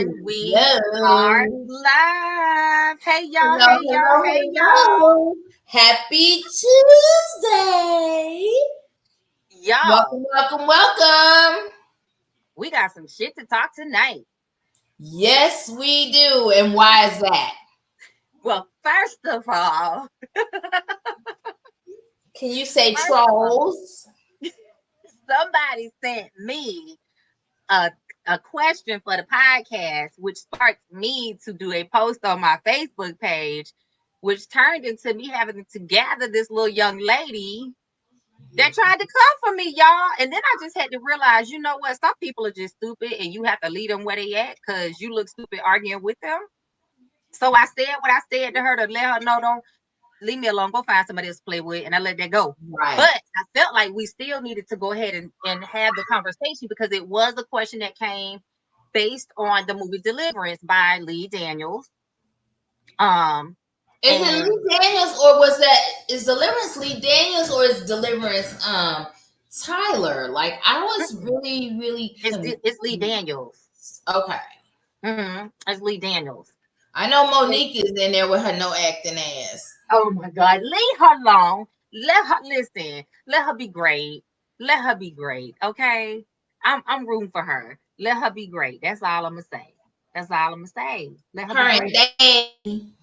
And we are live. Hey y'all, Hello, hey y'all, hello, hey y'all. hello. Happy Tuesday. Y'all, Welcome, welcome, welcome. we got some shit to talk tonight. Yes, we do. And why is that? Well, first of all, Can you say trolls? somebody sent me a question for the podcast, which sparked me to do a post on my Facebook page, which turned into me having to gather this little young lady that tried to come for me, y'all. And then I just had to realize, you know what? Some people are just stupid and you have to leave them where they at because you look stupid arguing with them. So I said what I said to her to let her know, don't leave me alone. Go find somebody else to play with. And I let that go. Right. But I felt like we still needed to go ahead and have the conversation because it was a question that came based on the movie Deliverance by Lee Daniels. Is it Lee Daniels or is Deliverance Lee Daniels or is Deliverance Tyler? Like I was really it's Lee Daniels. Okay. It's Lee Daniels. I know Monique is in there with her no acting ass. Oh my God, leave her alone. Let her listen. Let her be great. Let her be great. Okay, I'm rooting for her. Let her be great. That's all I'm gonna say. That's all I'm gonna say. Let her be great. Daddy.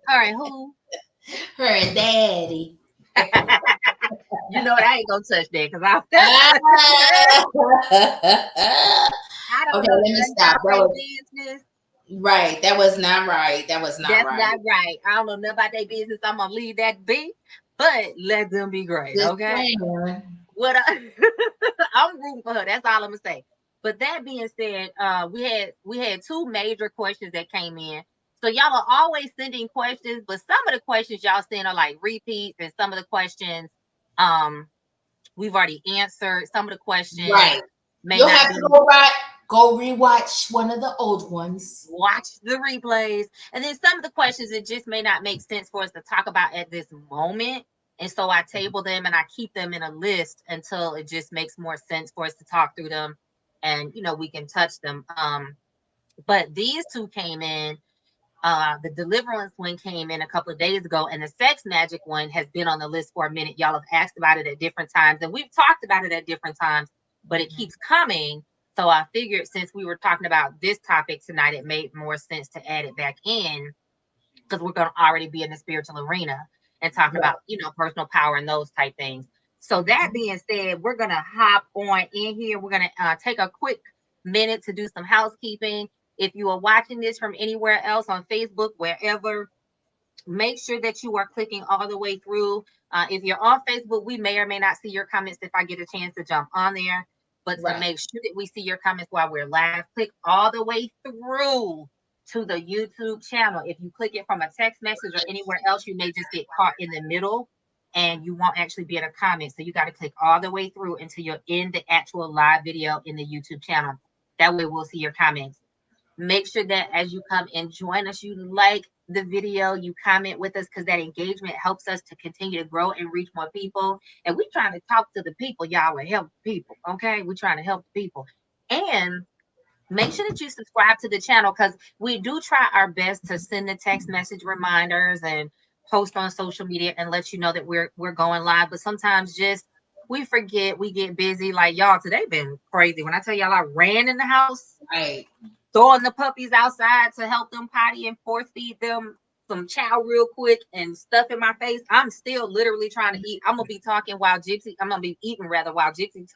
All right, who? Her and Daddy. You know what? I ain't gonna touch that because I don't Okay, know let me stop. That was business. right. That was not right. That was not That's right. not right. I don't know nothing about their business. I'm gonna leave that be, but let them be great. Just Okay. saying. What I'm rooting for her. That's all I'm gonna say. But that being said, we had two major questions that came in. So y'all are always sending questions, but some of the questions y'all send are like repeats, and some of the questions we've already answered. Some of the questions Right. may You'll not have be. to go rewatch one of the old ones. Watch the replays, and then some of the questions it just may not make sense for us to talk about at this moment. And so I table them and I keep them in a list until it just makes more sense for us to talk through them and we can touch them. But these two came in. The deliverance one came in a couple of days ago, and the sex magic one has been on the list for a minute. Y'all have asked about it at different times, and we've talked about it at different times, but it keeps coming. So I figured since we were talking about this topic tonight, it made more sense to add it back in because we're going to already be in the spiritual arena and talking about, personal power and those type things. So that being said, we're going to hop on in here. We're going to take a quick minute to do some housekeeping. If you are watching this from anywhere else on Facebook, wherever, make sure that you are clicking all the way through. If you're on Facebook, we may or may not see your comments if I get a chance to jump on there. But to make sure that we see your comments while we're live, click all the way through to the YouTube channel. If you click it from a text message or anywhere else, you may just get caught in the middle and you won't actually be in a comment. So you got to click all the way through until you're in the actual live video in the YouTube channel. That way we'll see your comments. Make sure that as you come and join us, you like the video, you comment with us because that engagement helps us to continue to grow and reach more people. And we're trying to talk to the people, y'all, and help people. Okay, we're trying to help the people. And make sure that you subscribe to the channel because we do try our best to send the text message reminders and post on social media and let you know that we're going live. But sometimes just we forget, we get busy. Like y'all, today been crazy. When I tell y'all I ran in the house, throwing the puppies outside to help them potty and force feed them some chow real quick and stuff in my face. I'm still literally trying to eat. I'm gonna be talking while Gypsy. I'm gonna be eating rather while Gypsy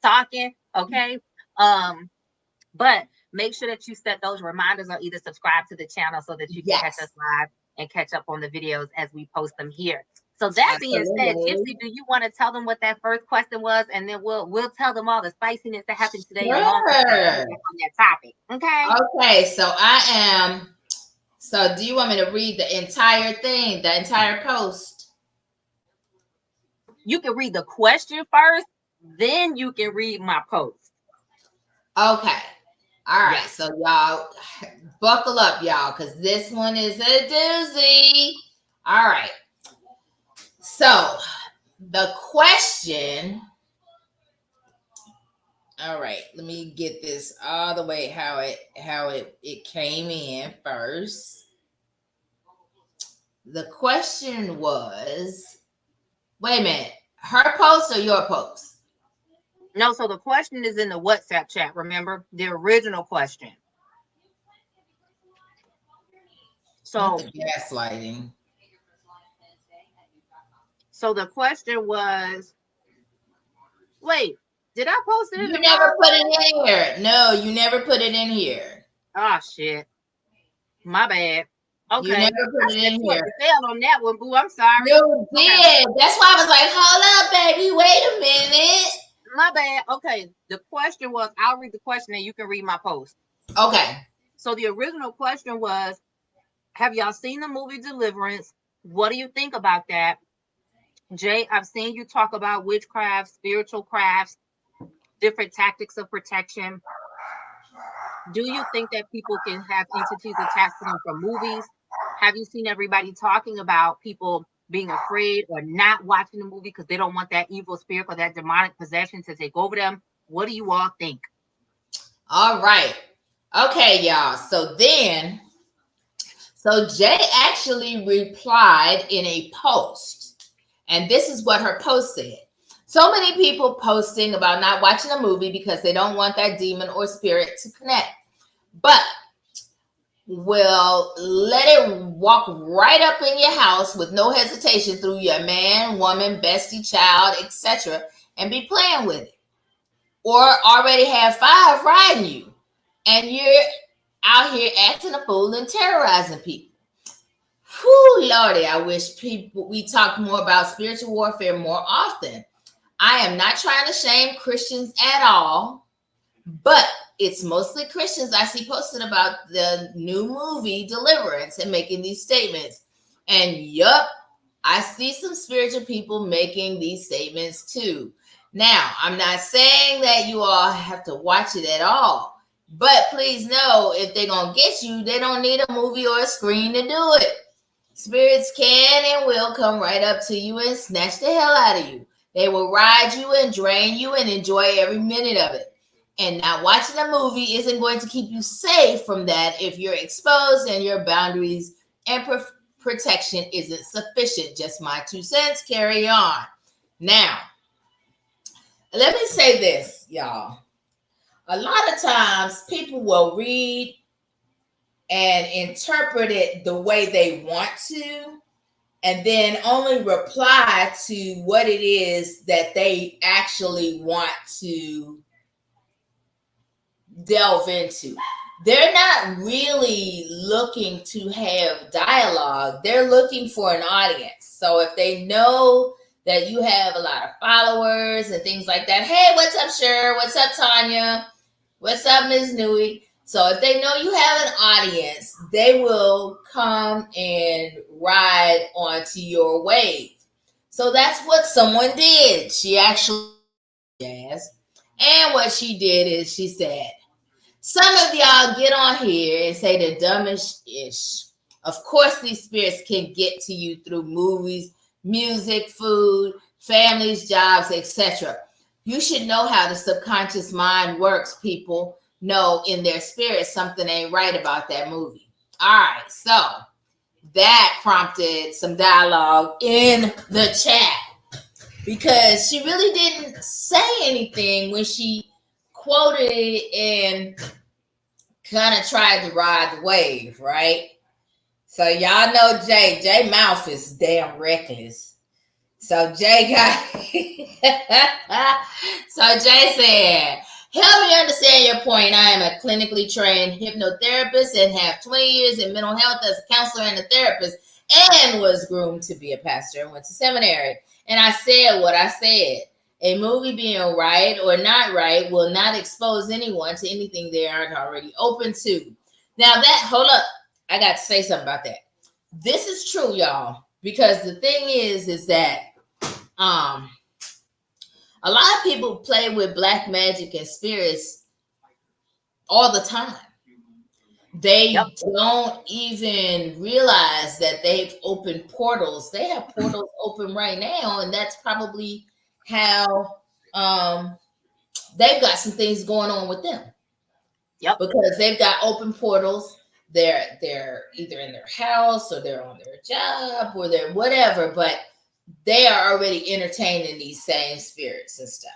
talking. Okay. But make sure that you set those reminders or either subscribe to the channel so that you can catch us live and catch up on the videos as we post them here. So that being said, Gypsy, do you want to tell them what that first question was, and then we'll tell them all the spiciness that happened today along with that on that topic. Okay. Okay. So I am. So do you want me to read the entire thing, the entire post? You can read the question first, then you can read my post. Okay. All right. So y'all buckle up, y'all, because this one is a doozy. All right. So the question, All right, let me get this all the way how it came in first. The question was, wait a minute, her post or your post? No, so the question is in the WhatsApp chat. Remember the original question. So Not the gaslighting. So the question was, wait, did I post it in You the never put wrong it in here. No, you never put it in here. Oh shit. My bad. You Okay. never put I it said in you here. to fail on that one, boo. I'm sorry. You Okay. did. That's why I was like, hold up, baby. Wait a minute. My bad. Okay. The question was, I'll read the question and you can read my post. Okay. So the original question was, have y'all seen the movie Deliverance? What do you think about that? Jay, I've seen you talk about witchcraft, spiritual crafts, different tactics of protection. Do you think that people can have entities attached to them from movies? Have you seen everybody talking about people being afraid or not watching the movie because they don't want that evil spirit or that demonic possession to take over them? What do you all think? All right. Okay, y'all. So Jay actually replied in a post, and this is what her post said. So many people posting about not watching a movie because they don't want that demon or spirit to connect, but will let it walk right up in your house with no hesitation through your man, woman, bestie, child, etc., and be playing with it. Or already have 5 riding you, and you're out here acting a fool and terrorizing people. Whew, Lordy, I wish we talked more about spiritual warfare more often. I am not trying to shame Christians at all, but it's mostly Christians I see posting about the new movie Deliverance and making these statements. And yup, I see some spiritual people making these statements too. Now, I'm not saying that you all have to watch it at all, but please know if they're going to get you, they don't need a movie or a screen to do it. Spirits can and will come right up to you and snatch the hell out of you. They will ride you and drain you and enjoy every minute of it. And not watching a movie isn't going to keep you safe from that if you're exposed and your boundaries and protection isn't sufficient. Just my 2 cents. Carry on. Now, let me say this, y'all. A lot of times people will read and interpret it the way they want to, and then only reply to what it is that they actually want to delve into. They're not really looking to have dialogue. They're looking for an audience. So if they know that you have a lot of followers and things like that, hey, what's up, Cher? What's up, Tanya? What's up, Ms. Nui? So if they know you have an audience, they will come and ride onto your wave. So that's what someone did. She actually jazz. And what she did is she said, some of y'all get on here and say the dumbest ish. Of course, these spirits can get to you through movies, music, food, families, jobs, etc. You should know how the subconscious mind works. People know in their spirit something ain't right about that movie. All right, so that prompted some dialogue in the chat because she really didn't say anything when she quoted it and kind of tried to ride the wave, right? So y'all know Jay mouth is damn reckless. So Jay got so Jay said, help me understand your point. I am a clinically trained hypnotherapist and have 20 years in mental health as a counselor and a therapist, and was groomed to be a pastor and went to seminary. And I said what I said. A movie being right or not right will not expose anyone to anything they aren't already open to. Now hold up. I got to say something about that. This is true, y'all, because the thing is that a lot of people play with black magic and spirits all the time. They don't even realize that they've opened portals. They have portals open right now, and that's probably how they've got some things going on with them. Yep. Because they've got open portals. They're either in their house or they're on their job or they're whatever, but they are already entertaining these same spirits and stuff.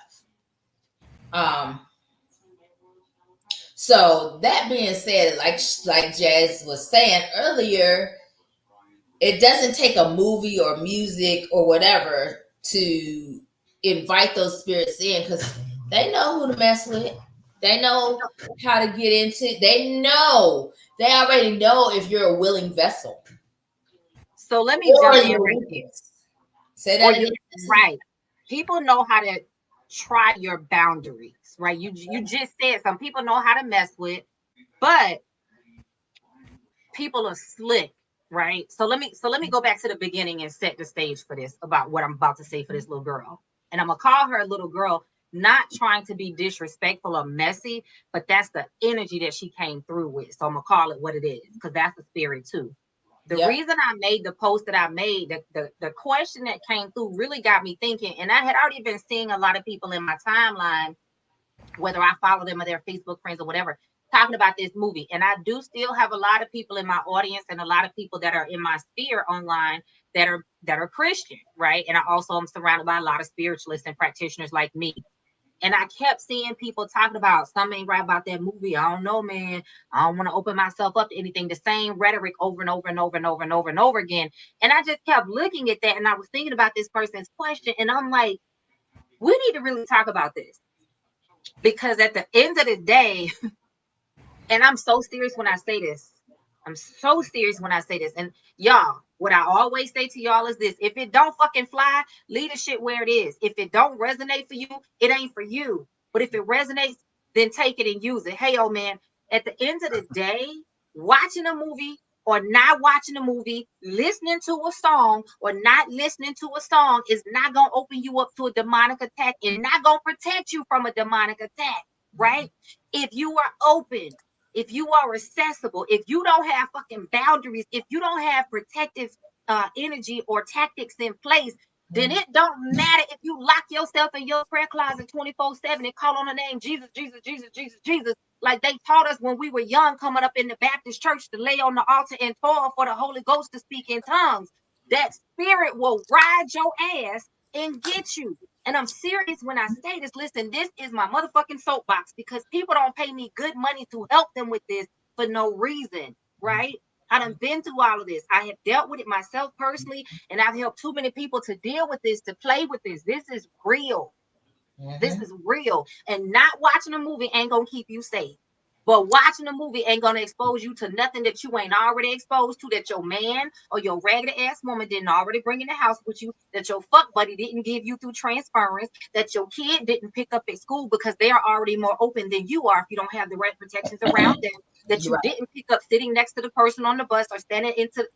So that being said, like Jazz was saying earlier, it doesn't take a movie or music or whatever to invite those spirits in, because they know who to mess with. They know how to get into. They already know if you're a willing vessel. So let me jump in You're right there. Say Or that you again. right. People know how to try your boundaries, right? You just said some people know how to mess with, but people are slick, right? So let me go back to the beginning and set the stage for this about what I'm about to say for this little girl. And I'm gonna call her a little girl, not trying to be disrespectful or messy, but that's the energy that she came through with. So I'm gonna call it what it is, because that's the spirit too. The Yep. reason I made the post that I made, the question that came through really got me thinking. And I had already been seeing a lot of people in my timeline, whether I follow them or their Facebook friends or whatever, talking about this movie. And I do still have a lot of people in my audience and a lot of people that are in my sphere online that are Christian, right? And I also am surrounded by a lot of spiritualists and practitioners like me. And I kept seeing people talking about something ain't right about that movie. I don't know, man. I don't want to open myself up to anything. The same rhetoric over and over and over and over and over and over again. And I just kept looking at that, and I was thinking about this person's question, and I'm like, we need to really talk about this, because at the end of the day, and I'm so serious when I say this. I'm so serious when I say this. And y'all, what I always say to y'all is this: if it don't fucking fly, leave the shit where it is. If it don't resonate for you, it ain't for you. But if it resonates, then take it and use it. Hey, oh man, at the end of the day, watching a movie or not watching a movie, listening to a song or not listening to a song is not going to open you up to a demonic attack and not going to protect you from a demonic attack, right? If you are open, if you are accessible, if you don't have fucking boundaries, if you don't have protective energy or tactics in place, then it don't matter if you lock yourself in your prayer closet 24/7 and call on the name Jesus, Jesus, Jesus, Jesus, Jesus, like they taught us when we were young, coming up in the Baptist church, to lay on the altar and toil for the Holy Ghost to speak in tongues. That spirit will ride your ass and get you. And I'm serious when I say this. Listen, this is my motherfucking soapbox, because people don't pay me good money to help them with this for no reason, right? I done been through all of this. I have dealt with it myself personally, and I've helped too many people to deal with this, to play with this. This is real. This is real. And not watching a movie ain't gonna keep you safe. But watching a movie ain't gonna expose you to nothing that you ain't already exposed to, that your man or your ragged ass woman didn't already bring in the house with you, that your fuck buddy didn't give you through transference, that your kid didn't pick up at school because they're already more open than you are if you don't have the right protections around them, that you Right. didn't pick up sitting next to the person on the bus or standing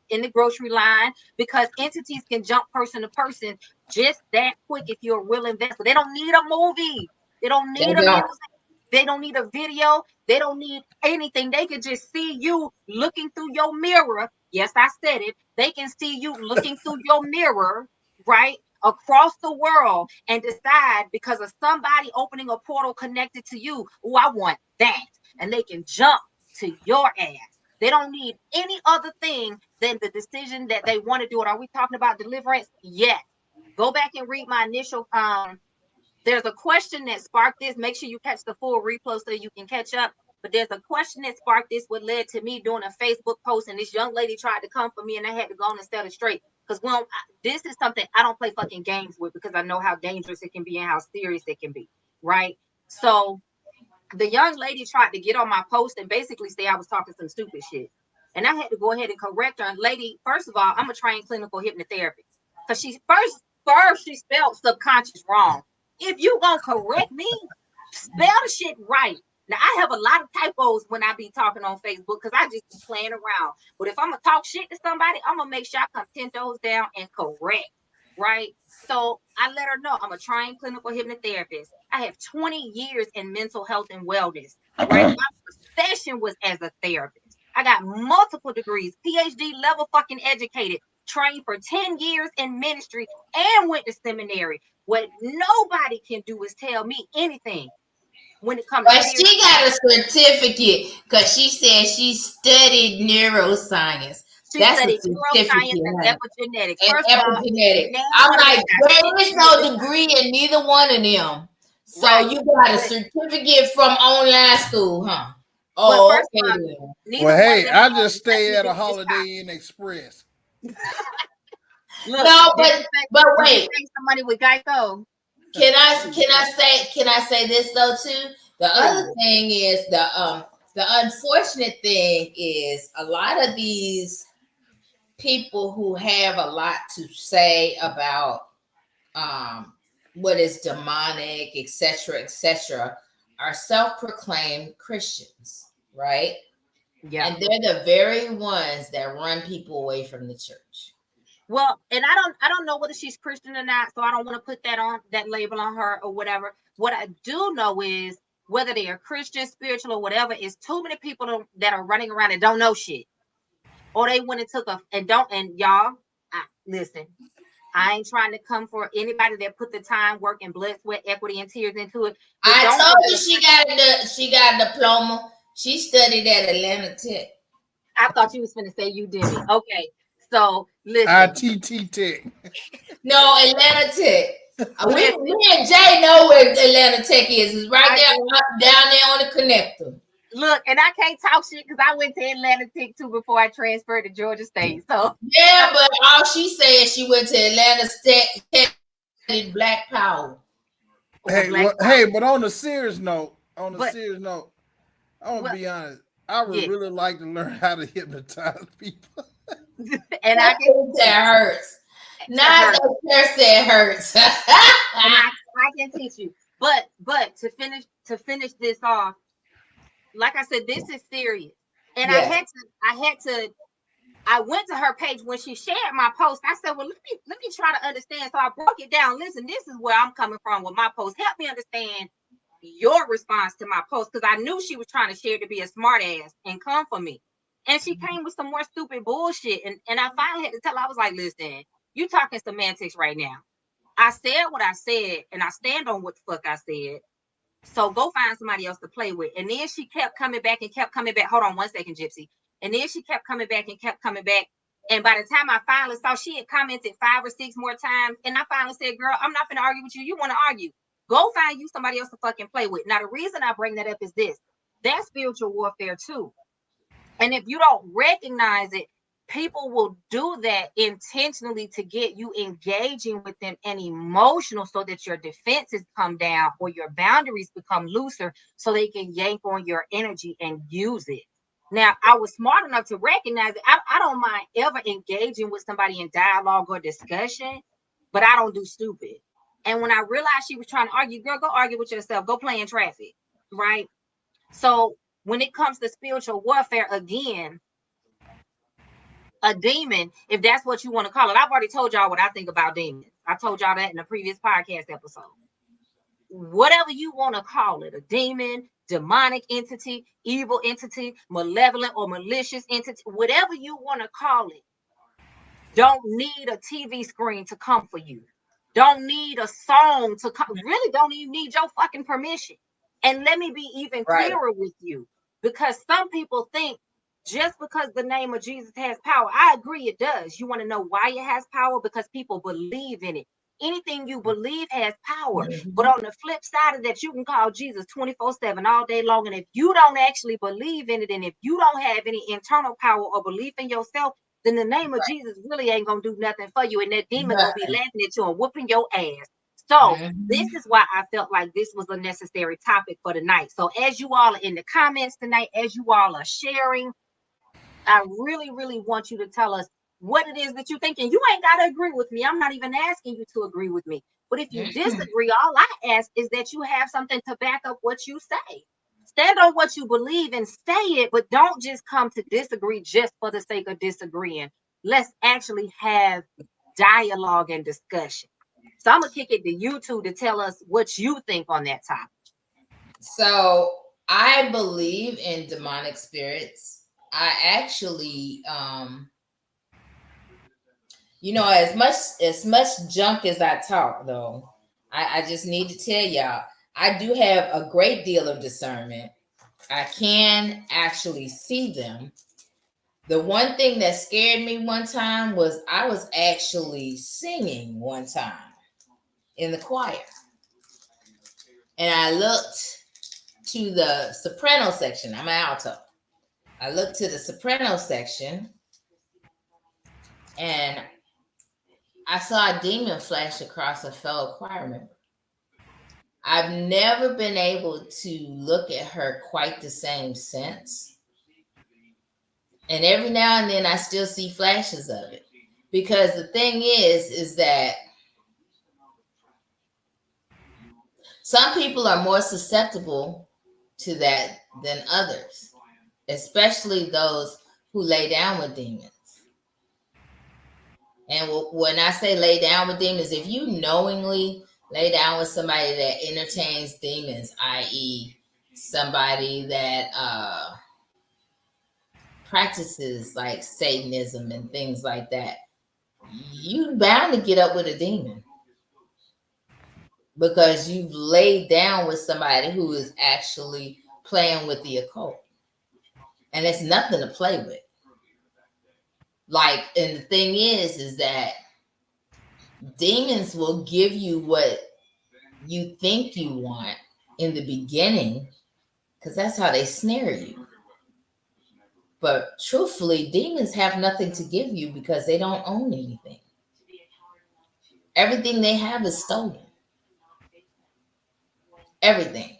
in the grocery line, because entities can jump person to person just that quick if you're a willing vessel. They don't need a movie. They don't They need a don't. music. They don't need a video. They don't need anything. They can just see you looking through your mirror. Yes, I said it. They can see you looking through your mirror, right? Across the world, and decide, because of somebody opening a portal connected to you, oh, I want that. And they can jump to your ass. They don't need any other thing than the decision that they want to do it. Are we talking about deliverance? Yes. Go back and read my initial there's a question that sparked this. Make sure you catch the full replay so you can catch up. But there's a question that sparked this, what led to me doing a Facebook post. And this young lady tried to come for me, and I had to go on and set it straight. Because this is something I don't play fucking games with, because I know how dangerous it can be and how serious it can be. Right. So the young lady tried to get on my post and basically say I was talking some stupid shit. And I had to go ahead and correct her. And lady, first of all, I'm a trained clinical hypnotherapist. Because first she spelled subconscious wrong. If you gonna correct me, spell the shit right. Now I have a lot of typos when I be talking on Facebook, because I just be playing around. But if I'm gonna talk shit to somebody, I'm gonna make sure I come 10 toes down and correct. Right. So I let her know I'm a trained clinical hypnotherapist. I have 20 years in mental health and wellness. Right. My profession was as a therapist. I got multiple degrees, PhD level fucking educated, trained for 10 years in ministry, and went to seminary. What nobody can do is tell me anything. when it comes But to she got a certificate because she said she studied neuroscience. she That's a studied neuroscience certificate, and honey. epigenetics. And First of all, epigenetic. now I'm one of them like, got there 6 is years no in degree in neither one of them. So right. you got a But certificate from online school, huh? but Oh, first of okay all, then. neither Well, one of hey, them I have just stay nothing to at do a with this Holiday topic. Inn Express. Look, No, did you say but did you wait. save some money with Geico? Can I say this though too? The other Please. thing is the unfortunate thing is a lot of these people who have a lot to say about um what is demonic, etc., are self-proclaimed Christians, right? Yeah. And they're the very ones that run people away from the church. Well, and I don't know whether she's Christian or not, so I don't want to put that label on her or whatever. What I do know is whether they are Christian, spiritual, or whatever, is too many people that are running around and don't know shit, or they went and took a and don't and y'all, listen. I ain't trying to come for anybody that put the time, work, and blood, sweat, equity, and tears into it, but I don't told go to you the. she got a diploma. She studied at Atlanta Tech. I thought you was going to say you didn't. Okay, so listen, ITT Tech. No, Atlanta Tech. listen. Me and Jay know where Atlanta Tech is. It's right I there, do. down there on the connector. Look, and I can't talk shit because I went to Atlanta Tech too before I transferred to Georgia State. So Yeah, but all she said she went to Atlanta Tech, studied Black Power. well, Black Hey, Power. but on a serious note, But I want to well, be honest. I would yeah, really like to learn how to hypnotize people. and I can teach you. That hurts. It Not hurts, that person hurts. and I can teach you. But to finish this off, like I said, this is serious, and Yes. I went to her page when she shared my post. I said, well, let me try to understand. So I broke it down. Listen, this is where I'm coming from with my post. Help me understand your response to my post, because I knew she was trying to share to be a smart ass and come for me. And she came with some more stupid bullshit. And I finally had to tell her, I was like, listen, you talking semantics right now. I said what I said, and I stand on what the fuck I said. So go find somebody else to play with. And then she kept coming back and kept coming back. Hold on one second, Gypsy. And then she kept coming back and kept coming back. And by the time I finally saw, she had commented 5 or 6 more times. And I finally said, girl, I'm not going to argue with you. You want to argue. Go find you somebody else to fucking play with. Now, the reason I bring that up is this. That's spiritual warfare too. And if you don't recognize it, people will do that intentionally to get you engaging with them and emotional so that your defenses come down or your boundaries become looser so they can yank on your energy and use it. Now, I was smart enough to recognize it. I don't mind ever engaging with somebody in dialogue or discussion, but I don't do stupid. And when I realized she was trying to argue, girl, go argue with yourself. Go play in traffic, right? So when it comes to spiritual warfare, again, a demon, if that's what you want to call it. I've already told y'all what I think about demons. I told y'all that in the previous podcast episode. Whatever you want to call it, a demon, demonic entity, evil entity, malevolent or malicious entity, whatever you want to call it, don't need a TV screen to come for you. Don't need a song to come. Really don't even need your fucking permission. And let me be even Right. clearer with you, because some people think just because the name of Jesus has power. I agree it does. You want to know why it has power? Because people believe in it. Anything you believe has power. But Mm-hmm. on the flip side of that, you can call Jesus 24/7 all day long. And if you don't actually believe in it, and if you don't have any internal power or belief in yourself, then the name of Jesus really ain't gonna do nothing for you, and that demon gonna be Nothing. laughing at you and whooping your ass. So this Mm-hmm. is why I felt like this was a necessary topic for tonight. So as you all are in the comments tonight, as you all are sharing, I really, really want you to tell us what it is that you think. And you ain't got to agree with me. I'm not even asking you to agree with me. But if you Mm-hmm. disagree, all I ask is that you have something to back up what you say. Stand on what you believe and say it, but don't just come to disagree just for the sake of disagreeing. Let's actually have dialogue and discussion. So I'm going to kick it to you two to tell us what you think on that topic. So I believe in demonic spirits. I actually, as much junk as I talk, though, I just need to tell y'all, I do have a great deal of discernment. I can actually see them. The one thing that scared me one time was I was actually singing one time in the choir. And I looked to the soprano section. I'm an alto. I looked to the soprano section and I saw a demon flash across a fellow choir member. I've never been able to look at her quite the same since. And every now and then I still see flashes of it. Because the thing is that some people are more susceptible to that than others, especially those who lay down with demons. And when I say lay down with demons, if you knowingly lay down with somebody that entertains demons, i.e., somebody that practices like Satanism and things like that, you bound to get up with a demon because you've laid down with somebody who is actually playing with the occult. And it's nothing to play with. Like, and the thing is that demons will give you what you think you want in the beginning because that's how they snare you. But truthfully, demons have nothing to give you because they don't own anything. Everything they have is stolen. Everything,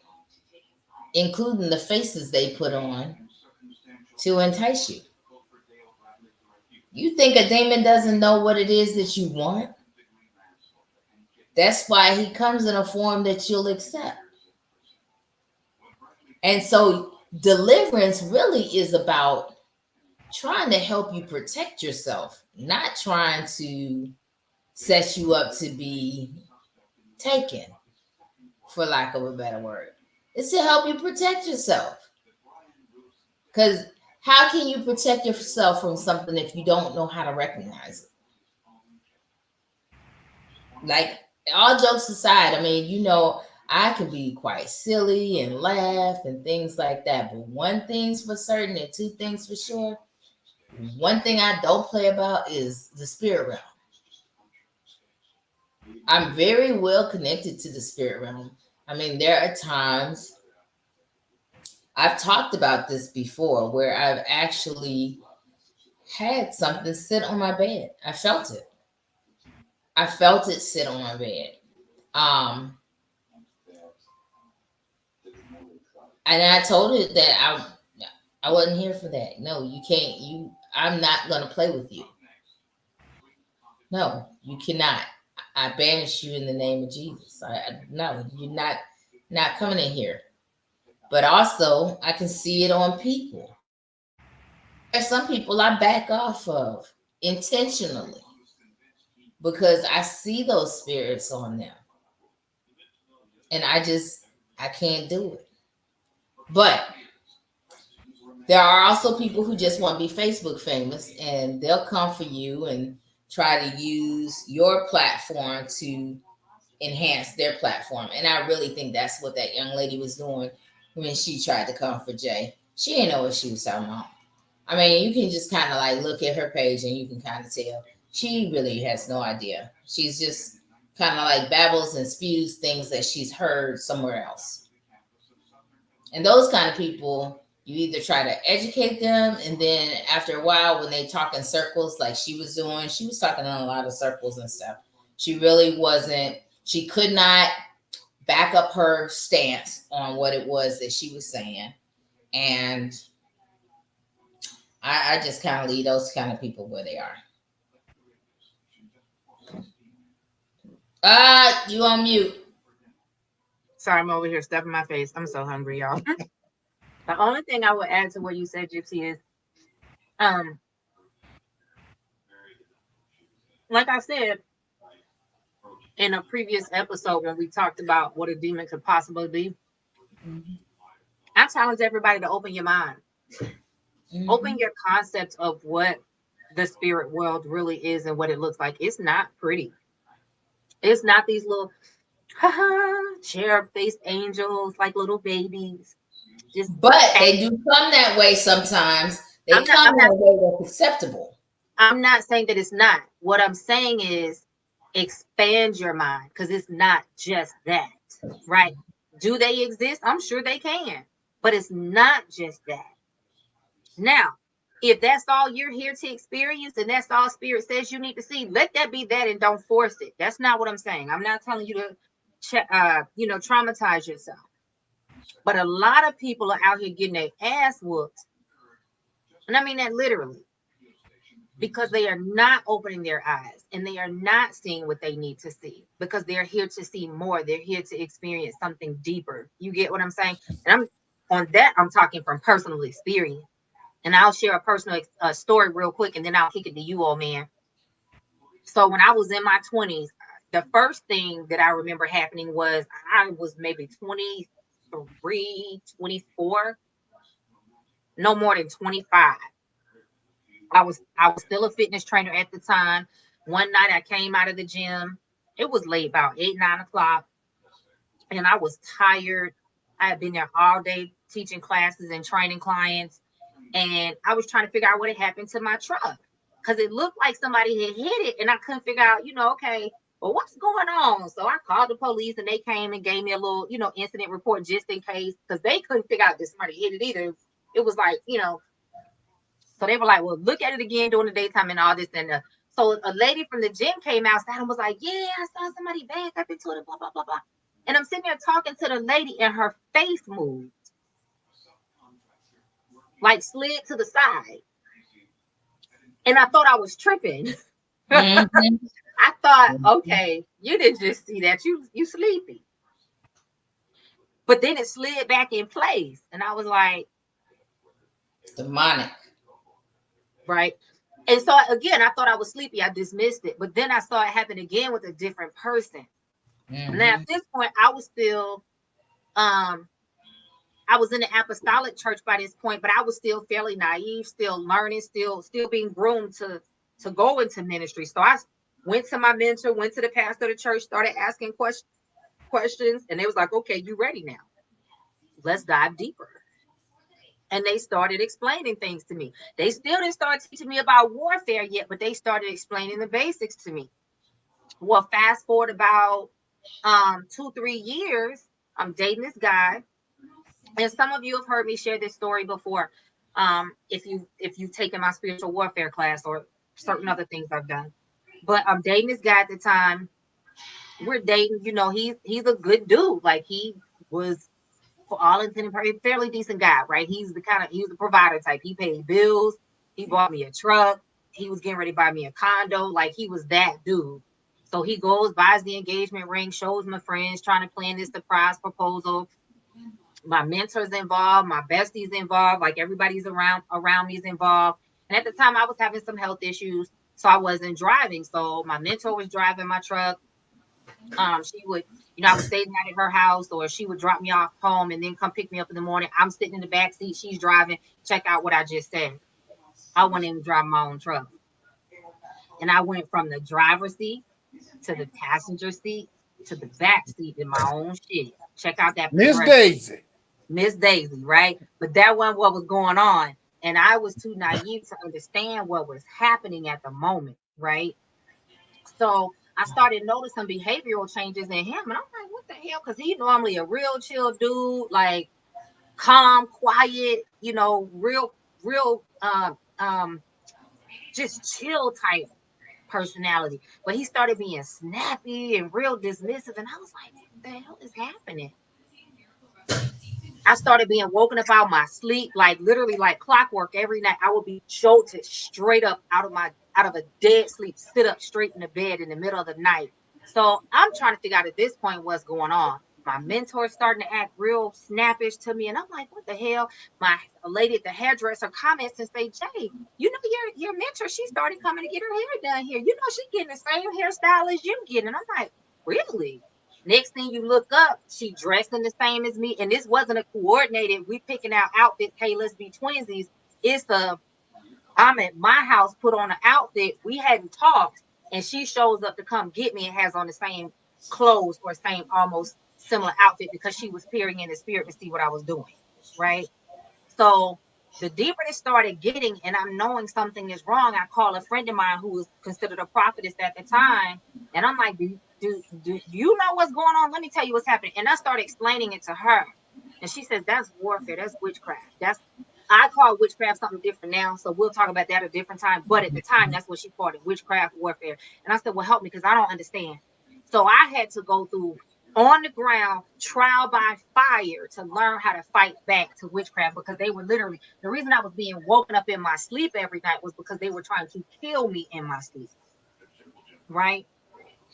including the faces they put on to entice you. You think a demon doesn't know what it is that you want? That's why he comes in a form that you'll accept. And so deliverance really is about trying to help you protect yourself, not trying to set you up to be taken, for lack of a better word. It's to help you protect yourself. Because how can you protect yourself from something if you don't know how to recognize it? Like, all jokes aside, I mean, you know, I can be quite silly and laugh and things like that. But one thing's for certain and two things for sure. One thing I don't play about is the spirit realm. I'm very well connected to the spirit realm. I mean, there are times I've talked about this before where I've actually had something sit on my bed. I felt it. I felt it sit on my bed. And I told it that I wasn't here for that. No, you can't. I'm not gonna play with you. No, you cannot. I banish you in the name of Jesus. No, you're not coming in here. But also, I can see it on people. There's some people I back off of intentionally because I see those spirits on them, and I can't do it. But there are also people who just want to be Facebook famous, and they'll come for you and try to use your platform to enhance their platform. And I really think that's what that young lady was doing when she tried to come for Jay. She didn't know what she was talking about. I mean, you can just kind of like look at her page and you can kind of tell she really has no idea. She's just kind of like babbles and spews things that she's heard somewhere else. And those kind of people, you either try to educate them, and then after a while, when they talk in circles like she was doing, she was talking in a lot of circles and stuff. She really wasn't, she could not back up her stance on what it was that she was saying. And I just kind of leave those kind of people where they are. You on mute. Sorry, I'm over here stuffing my face. I'm so hungry, y'all. The only thing I would add to what you said, Gypsy, is like I said in a previous episode when we talked about what a demon could possibly be, I challenge everybody to open your mind. Open your concept of what the spirit world really is and what it looks like. It's not pretty. It's not these little, Cherub-faced angels like little babies. Just But they do come that way sometimes. They I'm not come I'm in not a way that's acceptable. I'm not saying that it's not. What I'm saying is expand your mind because it's not just that, right? Do they exist? I'm sure they can, but it's not just that. Now, if that's all you're here to experience and that's all spirit says you need to see, let that be that and don't force it. That's not what I'm saying. I'm not telling you to, traumatize yourself. But a lot of people are out here getting their ass whooped. And I mean that literally because they are not opening their eyes and they are not seeing what they need to see because they're here to see more. They're here to experience something deeper. You get what I'm saying? And I'm talking from personal experience. And I'll share a personal story real quick and then I'll kick it to you, old man. So when I was in my 20s, the first thing that I remember happening was I was maybe 23, 24, no more than 25. I was still a fitness trainer at the time. One night I came out of the gym. It was late, about 8, 9 o'clock, and I was tired. I had been there all day teaching classes and training clients, and I was trying to figure out what had happened to my truck because it looked like somebody had hit it, and I couldn't figure out, okay, well, what's going on? So I called the police, and they came and gave me a little, incident report just in case because they couldn't figure out that somebody hit it either. It was like, so they were like, well, look at it again during the daytime and all this. And so a lady from the gym came outside and was like, yeah, I saw somebody back up into it, blah, blah, blah, blah. And I'm sitting there talking to the lady and her face moved, like slid to the side. And I thought I was tripping. Mm-hmm. I thought, okay, you didn't just see that. You sleepy. But then it slid back in place. And I was like, Demonic. right. And so again, I thought I was sleepy. I dismissed it. But then I saw it happen again with a different person. Mm-hmm. Now at this point, I was still I was in the apostolic church by this point, but I was still fairly naive, still learning, still being groomed to go into ministry. So I went to my mentor, went to the pastor of the church, started asking questions, and they was like, okay, you ready now? Let's dive deeper. And they started explaining things to me. They still didn't start teaching me about warfare yet, but they started explaining the basics to me. Well, fast forward about 2-3 years, I'm dating this guy. And some of you have heard me share this story before. If you've taken my spiritual warfare class or certain other things I've done. But I'm dating this guy at the time. We're dating, he's a good dude. Like he was, for all intents and purposes, fairly decent guy, right? He was the provider type. He paid bills, he bought me a truck, he was getting ready to buy me a condo, like he was that dude. So he goes, buys the engagement ring, shows my friends, trying to plan this surprise proposal. My mentor's involved, my bestie's involved, like everybody's around me is involved. And at the time I was having some health issues, so I wasn't driving. So my mentor was driving my truck. She would, I would stay the night at her house, or she would drop me off home and then come pick me up in the morning. I'm sitting in the back seat, she's driving. Check out what I just said. I wasn't even driving my own truck. And I went from the driver's seat to the passenger seat to the back seat in my own shit. Check out that Miss Daisy. Miss Daisy, right? But that wasn't what was going on. And I was too naive to understand what was happening at the moment, right? So I started noticing behavioral changes in him. And I'm like, what the hell? Because he's normally a real chill dude, like calm, quiet, real just chill type personality. But he started being snappy and real dismissive. And I was like, what the hell is happening? I started being woken up out of my sleep, like literally like clockwork every night. I would be jolted straight up out of a dead sleep, sit up straight in the bed in the middle of the night. So I'm trying to figure out at this point what's going on. My mentor's starting to act real snappish to me, and I'm like, what the hell? My lady at the hairdresser comments and say, Jay, your mentor, she started coming to get her hair done here. She's getting the same hairstyle as you getting. And I'm like, really? Next thing you look up, she dressing the same as me. And this wasn't a coordinated, we picking out outfits, hey, let's be twinsies. I'm at my house, put on an outfit. We hadn't talked. And she shows up to come get me and has on the clothes or same almost similar outfit because she was peering in the spirit to see what I was doing, right? So the deeper it started getting, and I'm knowing something is wrong, I call a friend of mine who was considered a prophetess at the time, and I'm like, do you know what's going on? Let me tell you what's happening. And I started explaining it to her, and she says, that's warfare, that's witchcraft. I call witchcraft something different now, so we'll talk about that at a different time. But at the time, that's what she called it, witchcraft warfare. And I said, well, help me, because I don't understand. So I had to go through on the ground, trial by fire, to learn how to fight back to witchcraft, because they were literally, the reason I was being woken up in my sleep every night was because they were trying to kill me in my sleep, right?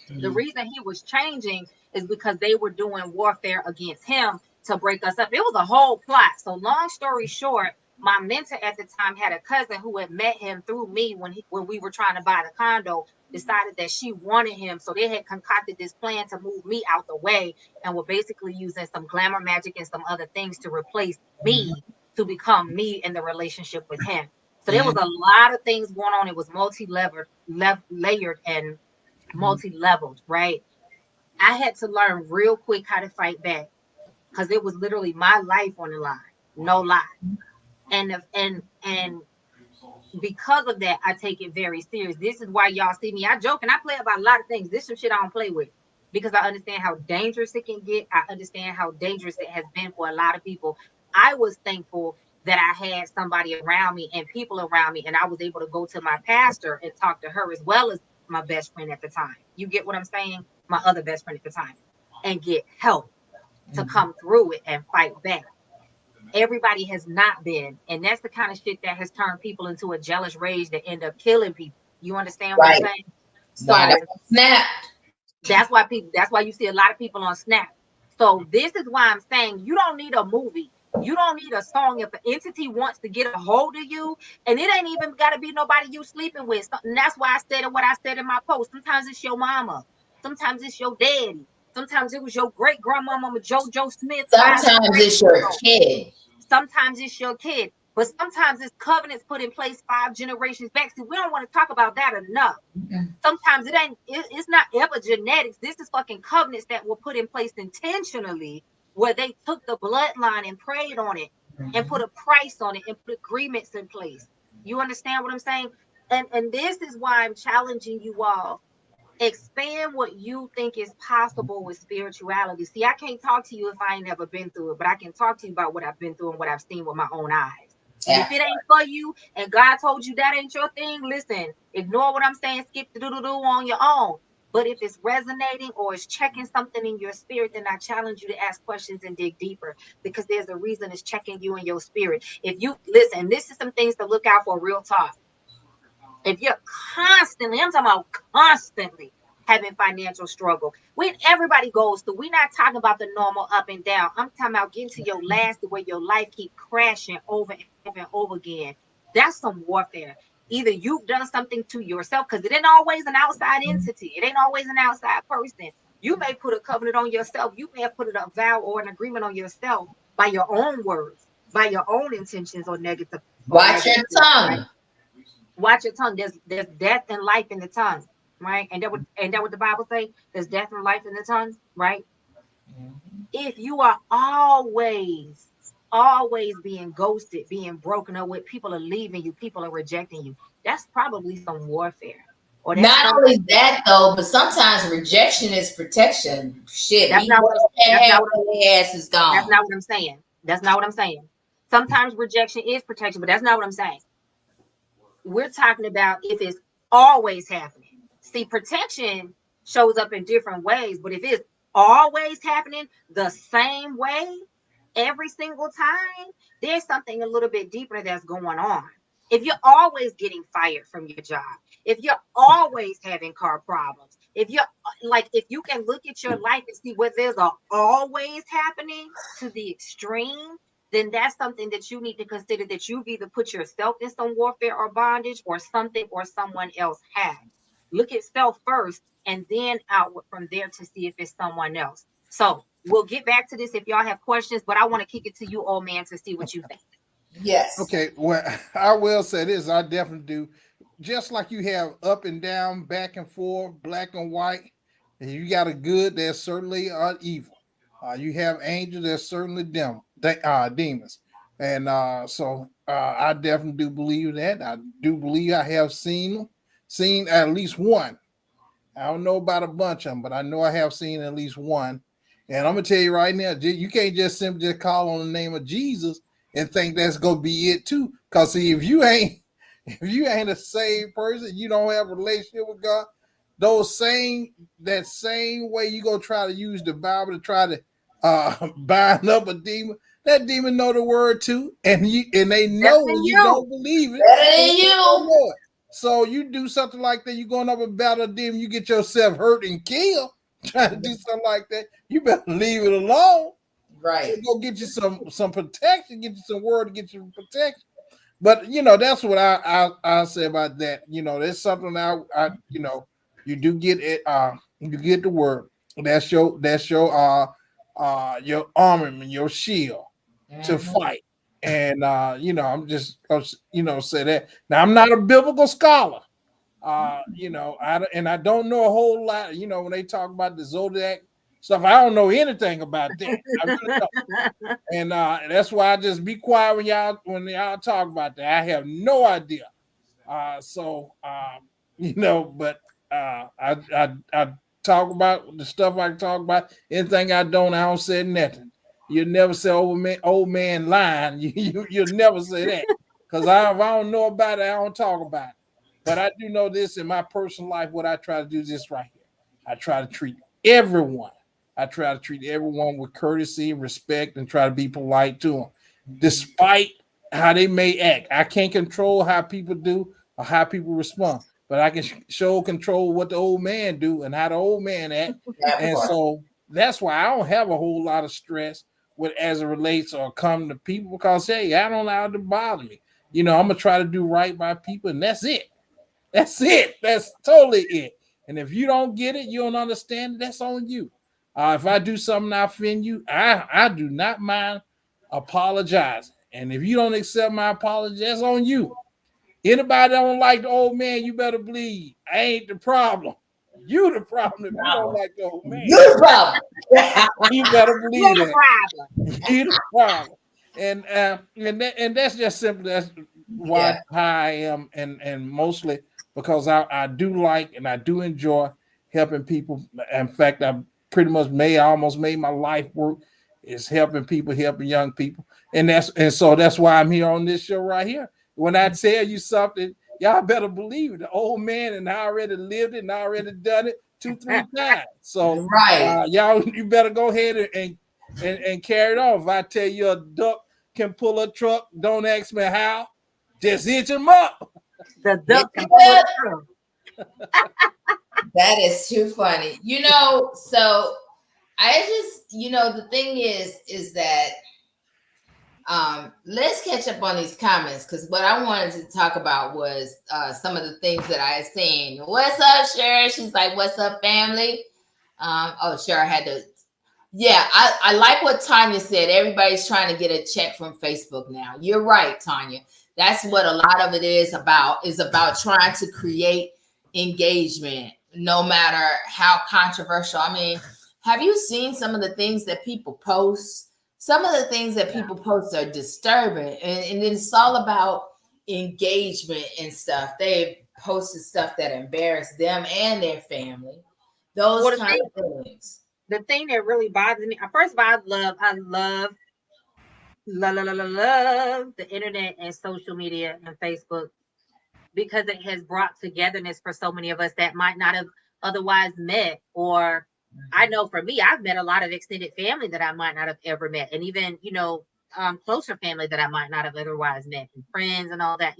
The reason he was changing is because they were doing warfare against him to break us up. It was a whole plot. So long story short, my mentor at the time had a cousin who had met him through me when we were trying to buy the condo, decided that she wanted him. So they had concocted this plan to move me out the way, and were basically using some glamour magic and some other things to replace me, to become me in the relationship with him. So there was a lot of things going on. It was layered and multi-leveled, right? I had to learn real quick how to fight back, because it was literally my life on the line, no lie. And because of that, I take it very serious. This is why y'all see me. I joke and I play about a lot of things. This is some shit I don't play with, because I understand how dangerous it can get. I understand how dangerous it has been for a lot of people. I was thankful that I had somebody around me and people around me, and I was able to go to my pastor and talk to her, as well as my best friend at the time. You get what I'm saying? My other best friend at the time, and get help to come through it and fight back. Everybody has not been, and that's the kind of shit that has turned people into a jealous rage that end up killing people. You understand what I'm saying? So Snap. that's why you see a lot of people on Snap. So this is why I'm saying you don't need a movie. You don't need a song. If an entity wants to get a hold of you, and it ain't even got to be nobody you sleeping with. And that's why I said what I said in my post. Sometimes it's your mama. Sometimes it's your daddy. Sometimes it was your great grandmama, JoJo Smith. Sometimes it's your kid. Sometimes it's your kid. But sometimes it's covenants put in place 5 generations back. See, we don't want to talk about that enough. Sometimes it's not epigenetics. This is fucking covenants that were put in place intentionally, where they took the bloodline and prayed on it and put a price on it and put agreements in place. You understand what I'm saying? And this is why I'm challenging you all. Expand what you think is possible with spirituality. See, I can't talk to you if I ain't never been through it, but I can talk to you about what I've been through and what I've seen with my own eyes. And if it ain't for you and God told you that ain't your thing, listen, ignore what I'm saying, skip the do-do-do on your own. But if it's resonating or it's checking something in your spirit, then I challenge you to ask questions and dig deeper, because there's a reason it's checking you in your spirit. If you listen, this is some things to look out for, real talk. If you're constantly, I'm talking about constantly having financial struggle, when everybody goes through, we're not talking about the normal up and down. I'm talking about getting to your last, the way your life keep crashing over and over and over again. That's some warfare. Either you've done something to yourself, because it ain't always an outside entity. It ain't always an outside person. You may put a covenant on yourself. You may have put a vow or an agreement on yourself by your own words, by your own intentions or negative. Watch your tongue. Right? Watch your tongue. There's death and life in the tongue, right? And that what the Bible say? There's death and life in the tongue, right? If you are always being ghosted, being broken up with, people are leaving you, people are rejecting you, that's probably some warfare. Or not only that though, but sometimes rejection is protection. Shit, that's not what I'm saying. That's not what I'm saying. Sometimes rejection is protection, but that's not what I'm saying. We're talking about if it's always happening. See, protection shows up in different ways, but if it's always happening the same way every single time, there's something a little bit deeper that's going on. If you're always getting fired from your job, if you're always having car problems, if you can look at your life and see what there's always happening to the extreme, then that's something that you need to consider, that you've either put yourself in some warfare or bondage, or something or someone else has. Look at self first, and then outward from there to see if it's someone else. So we'll get back to this if y'all have questions, but I want to kick it to you, old man, to see what you think. Yes. Okay, well, I will say this. I definitely do. Just like you have up and down, back and forth, black and white, If you got a good, there's certainly evil. You have angels, there's certainly demons. And I definitely do believe that. I do believe I have seen at least one. I don't know about a bunch of them, but I know I have seen at least one. And I'm gonna tell you right now, you can't just simply just call on the name of Jesus and think that's gonna be it too. Cause see, if you ain't a saved person, you don't have a relationship with God. That same way you go try to use the Bible to try to bind up a demon. That demon know the word too, and they know That's in when you you. don't believe it. Better They than don't you. know it. So you do something like that, you going up and battle a demon, you get yourself hurt and killed. Trying to do something like that, you better leave it alone. Right. And go get you some protection, get you some word to get you protection. But that's what I say about that. There's something you do get it. You get the word. That's your armament, your shield to fight. And I'm just say that. Now I'm not a biblical scholar. I don't know a whole lot. When they talk about the zodiac stuff, I don't know anything about that. I really don't. And that's why I just be quiet when y'all talk about that. I have no idea. But I talk about the stuff I can talk about. Anything I don't say nothing. You never say old man lying. You'll never say that. Because if I don't know about it, I don't talk about it. But I do know this in my personal life. What I try to do is this right here. I try to treat everyone. I try to treat everyone with courtesy, respect, and try to be polite to them, despite how they may act. I can't control how people do or how people respond, but I can show control what the old man do and how the old man act. And so that's why I don't have a whole lot of stress with as it relates or come to people because hey, I don't allow it to bother me. I'm gonna try to do right by people, and that's it. That's it. That's totally it. And if you don't get it, you don't understand it, that's on you. If I do something I offend you, I do not mind apologizing. And if you don't accept my apology, that's on you. Anybody that don't like the old man, you better believe I ain't the problem. You the problem if you don't like the old man. You the problem. You better believe You're the that. You the problem. And that's just simply that's why I am and mostly because I do like and I do enjoy helping people. In fact, I pretty much almost made my life work is helping people, helping young people. And so that's why I'm here on this show right here. When I tell you something, y'all better believe it. The old man and I already lived it and I already done it 2-3 times. So y'all, you better go ahead and carry it on. If I tell you a duck can pull a truck, don't ask me how. Just hitch him up. The duck can pull a truck. That is too funny. So I just, the thing is that let's catch up on these comments because what I wanted to talk about was some of the things that I had seen. What's up, Cher? She's like, what's up, family? Cher had to. Yeah, I like what Tanya said. Everybody's trying to get a check from Facebook now. You're right, Tanya. That's what a lot of it is about trying to create engagement, no matter how controversial. I mean, have you seen some of the things that people post? Some of the things that people post are disturbing, and it's all about engagement and stuff. They've posted stuff that embarrass them and their family. Those kind of things. The thing that really bothers me, first of all, I love the internet and social media and Facebook because it has brought togetherness for so many of us that might not have otherwise met. Or I know for me, I've met a lot of extended family that I might not have ever met, and even closer family that I might not have otherwise met, and friends and all that.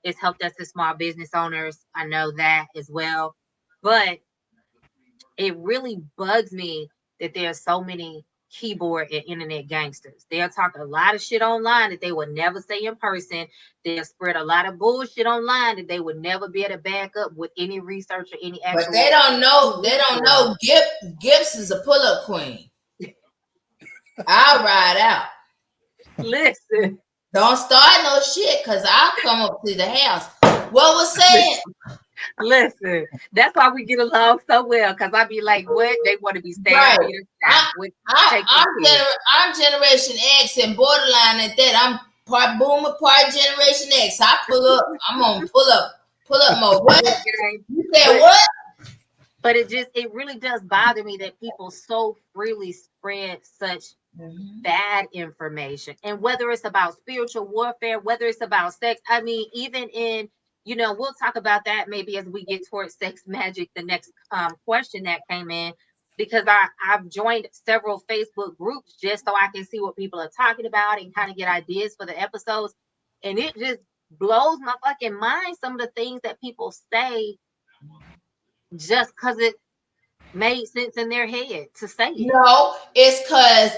It's helped us as small business owners. I know that as well, but it really bugs me that there are so many keyboard and internet gangsters. They'll talk a lot of shit online that they would never say in person. They'll spread a lot of bullshit online that they would never be able to back up with any research or any actual. But they don't know. Gibbs is a pull-up queen. I'll ride out. Listen. Don't start no shit because I'll come up to the house. What was saying? Listen, that's why we get along so well. Cause I be like, what? They want to be staying Right. I'm Generation X and borderline at that. I'm part boomer, part Generation X. I pull up. I'm gonna pull up more. What? You said what? But it really does bother me that people so freely spread such bad information. And whether it's about spiritual warfare, whether it's about sex, I mean, even in, we'll talk about that maybe as we get towards sex magic, the next question that came in, because I've joined several Facebook groups just so I can see what people are talking about and kind of get ideas for the episodes. And it just blows my fucking mind, some of the things that people say just because it made sense in their head to say it. No, it's because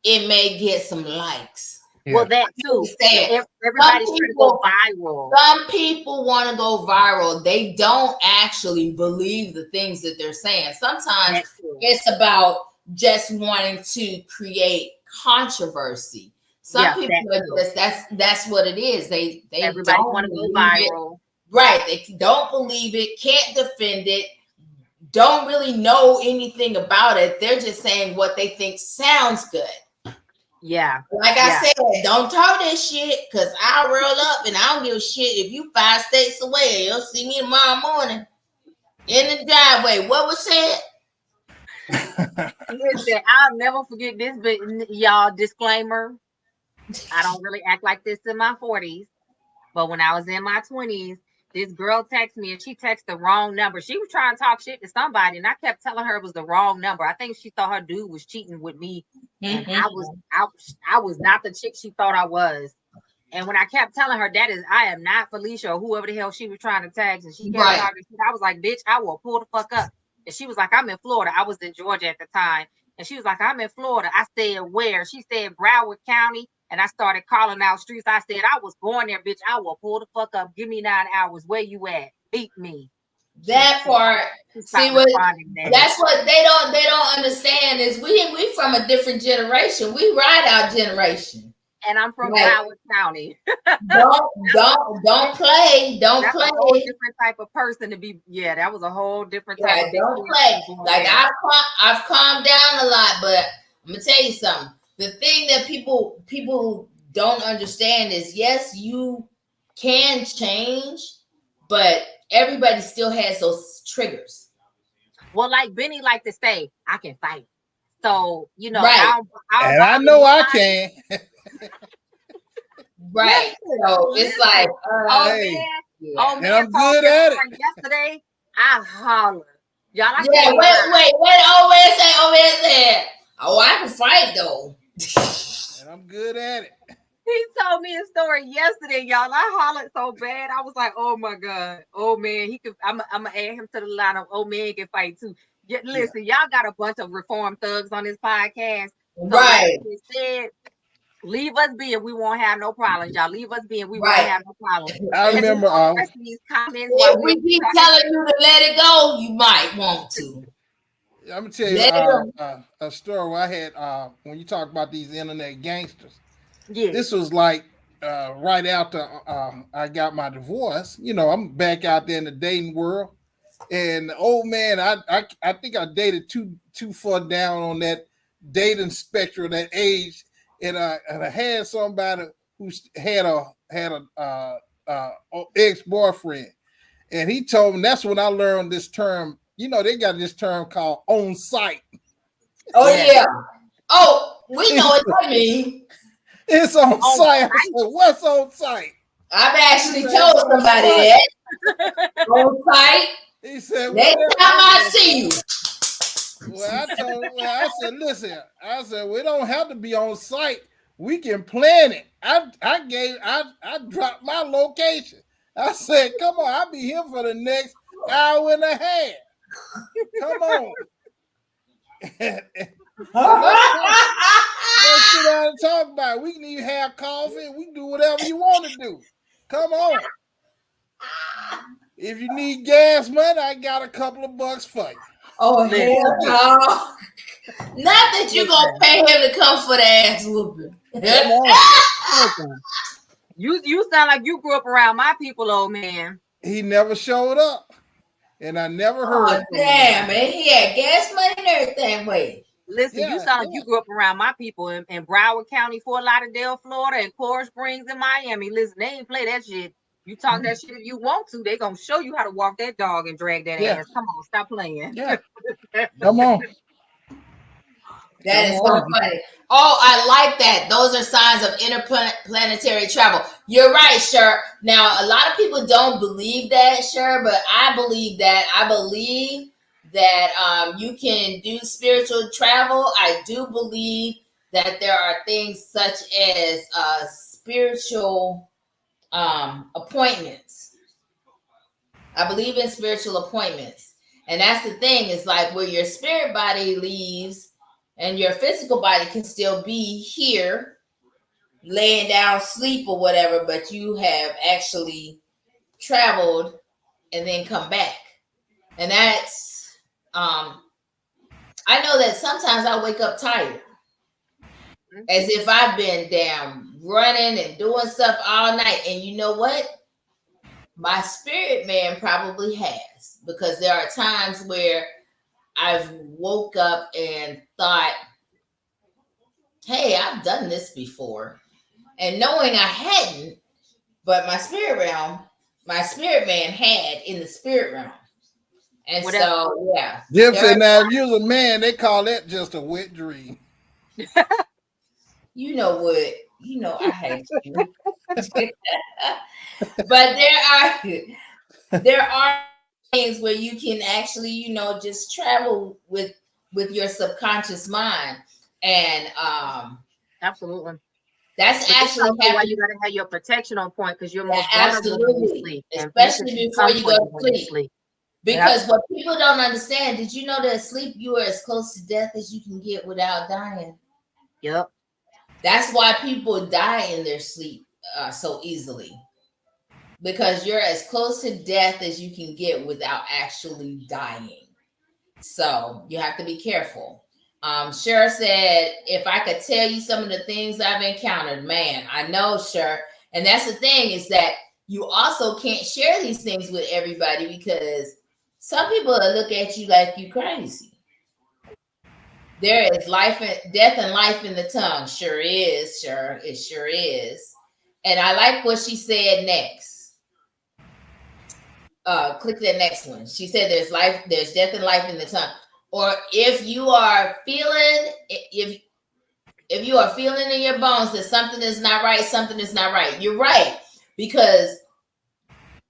it may get some likes. Yeah. Well, that too. Everybody's trying to go viral. Some people want to go viral. They don't actually believe the things that they're saying. Sometimes it's about just wanting to create controversy. Some people are just that's what it is. They everybody want to go viral. Right. They don't believe it, can't defend it, don't really know anything about it. They're just saying what they think sounds good. Yeah. Like I said, don't talk that shit because I'll roll up and I don't give a shit if you 5 states away. You'll see me tomorrow morning in the driveway. What was said? Listen, I'll never forget this, but y'all, disclaimer, I don't really act like this in my 40s, but when I was in my 20s, this girl texted me and she texted the wrong number. She was trying to talk shit to somebody, and I kept telling her it was the wrong number. I think she thought her dude was cheating with me, and I was not the chick she thought I was. And when I kept telling her I am not Felicia or whoever the hell she was trying to text, and she kept talking shit, I was like, bitch, I will pull the fuck up. And she was like, I'm in Florida. I was in Georgia at the time. And she was like, I'm in Florida. I said, where? She said, Broward County. And I started calling out streets. I said, I was born there, bitch. I will pull the fuck up. Give me 9 hours. Where you at? Beat me. That part. See what? That's what they don't understand is we from a different generation. We ride our generation. And I'm from Broward County. don't play. Don't play. A whole different type of person to be. Yeah, that was a whole different type of don't play. Like I've calmed down a lot, but I'm gonna tell you something. The thing that people don't understand is, yes, you can change, but everybody still has those triggers. Well, like Benny liked to say, I can fight. So, right. I know I can. Right. So it's like, man, I'm good at it. Yesterday, I hollered. Y'all, wait. Always say, oh, I can fight though. And I'm good at it. He told me a story yesterday, y'all. I hollered so bad. I was like, oh my God. Oh man, he could. I'm gonna add him to the line of old man can fight too. Listen, y'all got a bunch of reform thugs on this podcast. So right. Like said, leave us be and we won't have no problems. Y'all leave us be and we won't have no problems. I remember these comments. If we keep telling you to let it go, you might want to. I'm gonna tell you a story I had when you talk about these internet gangsters. Yeah. This was like right after I got my divorce. I'm back out there in the dating world, and the old man, I think I dated too far down on that dating spectrum, that age, and I had somebody who had a ex-boyfriend, and he told me that's when I learned this term. They got this term called on site. Oh, yeah. Oh, we know what that means. It's on site. I said, what's on site? I've actually told somebody that. On site. He said, next time I see you. Well, I said, listen, we don't have to be on site. We can plan it. I dropped my location. I said, come on, I'll be here for the next hour and a half. Come on. Let's sit down and talk about it. We can even have coffee. We can do whatever you want to do. Come on. If you need gas money, I got a couple of bucks for you. Oh, hell no. Not that you're going to pay him to come for the ass whooping. You sound like you grew up around my people, old man. He never showed up. and I never heard. Oh, damn, man. He had gas money and everything. Wait. Listen, you sound like you grew up around my people in Broward County, Fort Lauderdale, Florida, and Coral Springs in Miami. Listen, they ain't play that shit. You talk that shit if you want to. They gonna show you how to walk that dog and drag that ass. Come on, stop playing. Yeah. Come on. That is so funny. Oh, I like that. Those are signs of interplanetary travel. You're right, Sher. Now, a lot of people don't believe that, Sher, but I believe that. I believe that you can do spiritual travel. I do believe that there are things such as spiritual appointments. I believe in spiritual appointments. And that's the thing, is like where your spirit body leaves and your physical body can still be here, laying down, sleep or whatever, but you have actually traveled and then come back. And that's, I know that sometimes I wake up tired, as if I've been down running and doing stuff all night. And you know what? My spirit man probably has, because there are times where I've woke up and thought, hey, I've done this before. And knowing I hadn't, but my spirit realm, my spirit man had in the spirit realm. And so, yeah. Jim said, now, if you're a man, they call that just a wet dream. You know what? You know, I hate you. But there are things where you can actually, you know, just travel with your subconscious mind. And absolutely. That's actually why you gotta have your protection on point, because you're more absolutely, especially before you go to sleep. Because what people don't understand, did you know that sleep, you are as close to death as you can get without dying? Yep. That's why people die in their sleep so easily, because you're as close to death as you can get without actually dying. So you have to be careful. Cher said, if I could tell you some of the things I've encountered, man, I know, Cher. And that's the thing, is that you also can't share these things with everybody, because some people will look at you like you crazy. There is death and life in the tongue. Sure is, Cher. It sure is. And I like what she said next. Click that next one. She said there's death and life in the tongue. Or if you are feeling, if you are feeling in your bones that something is not right, something is not right. You're right, because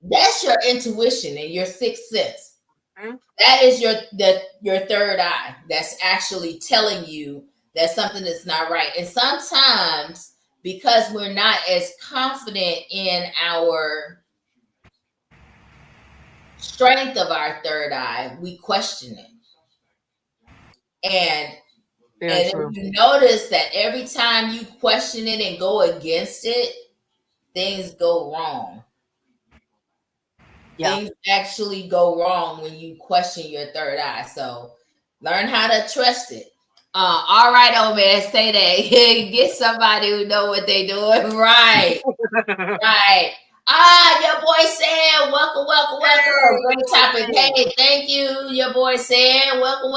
that's your intuition and your sixth sense. Mm-hmm. That is your third eye that's actually telling you that something is not right. And sometimes, because we're not as confident in our strength of our third eye, we question it. And if you notice that every time you question it and go against it, things go wrong. Yeah. Things actually go wrong when you question your third eye. So learn how to trust it. All right, old man, say that. Get somebody who know what they doing. Right. Right. Your boy Sam, welcome. Great topic. Hey, thank you, your boy Sam. Welcome.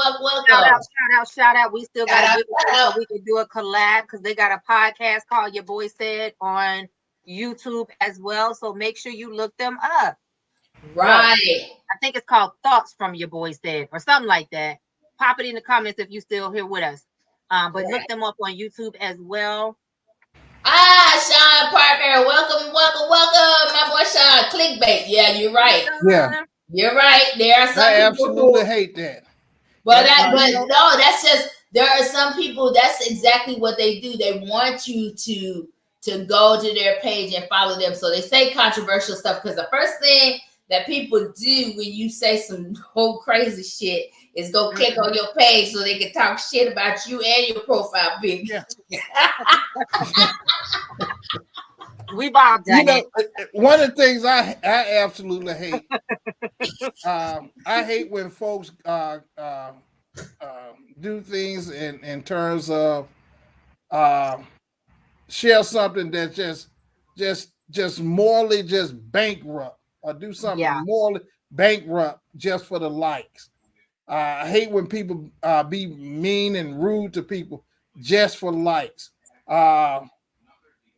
Shout out. We still got to do it so we can do a collab, because they got a podcast called Your Boy Said on YouTube as well. So make sure you look them up. Right. I think it's called Thoughts from Your Boy Said or something like that. Pop it in the comments if you still here with us. But look them up on YouTube as well. Sean Parker, welcome, my boy Sean. Clickbait. Yeah, you're right. Yeah, you're right. There are some I absolutely hate that. But no, that's just, there are some people, that's exactly what they do. They want you to go to their page and follow them. So they say controversial stuff, because the first thing that people do when you say some whole crazy shit is go click on your page so they can talk shit about you and your profile pic. Yeah. We've all done it. One of the things I absolutely hate, I hate when folks do things in terms of share something that's just morally just bankrupt, or do something morally. bankrupt just for the likes. I hate when people be mean and rude to people just for likes. Uh,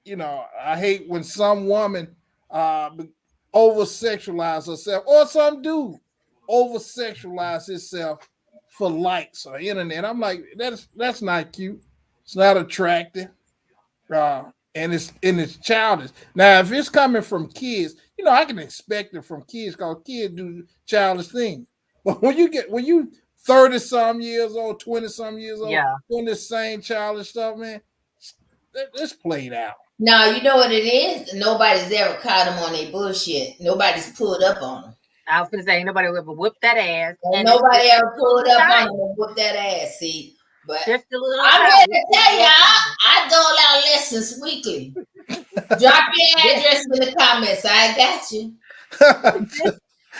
I hate when some woman over sexualize herself, or some dude over sexualize himself for likes on the internet. I'm like, that's not cute. It's not attractive. And it's childish. Now, if it's coming from kids, I can expect it from kids because kids do childish things. But when you 30 some years old, 20 some years old, Yeah. doing this same childish stuff, man, it's played out. Now, you know what it is? Nobody's ever caught them on their bullshit. Nobody's pulled up on them. I was gonna say nobody will ever whoop that ass. And nobody ever pulled up on them and whooped that ass. See, but I'm here to tell you, I dole out lessons weekly. Drop your address in the comments. I got you.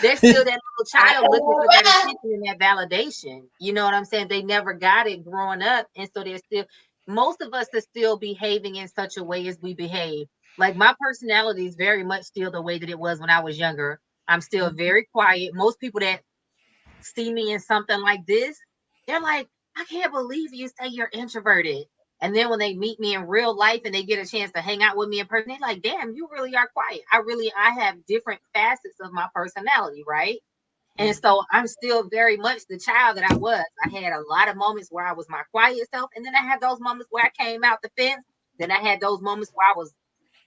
There's still that little child looking for that attention and that validation. You know what I'm saying? They never got it growing up, and so they're still. Most of us are still behaving in such a way as we behave. Like my personality is very much still the way that it was when I was younger. I'm still very quiet. Most people that see me in something like this, they're like, I can't believe you say you're introverted. And then when they meet me in real life and they get a chance to hang out with me in person, they're like, damn, you really are quiet. I have different facets of my personality, right? And so I'm still very much the child that I was. I had a lot of moments where I was my quiet self. And then I had those moments where I came out the fence. Then I had those moments where I was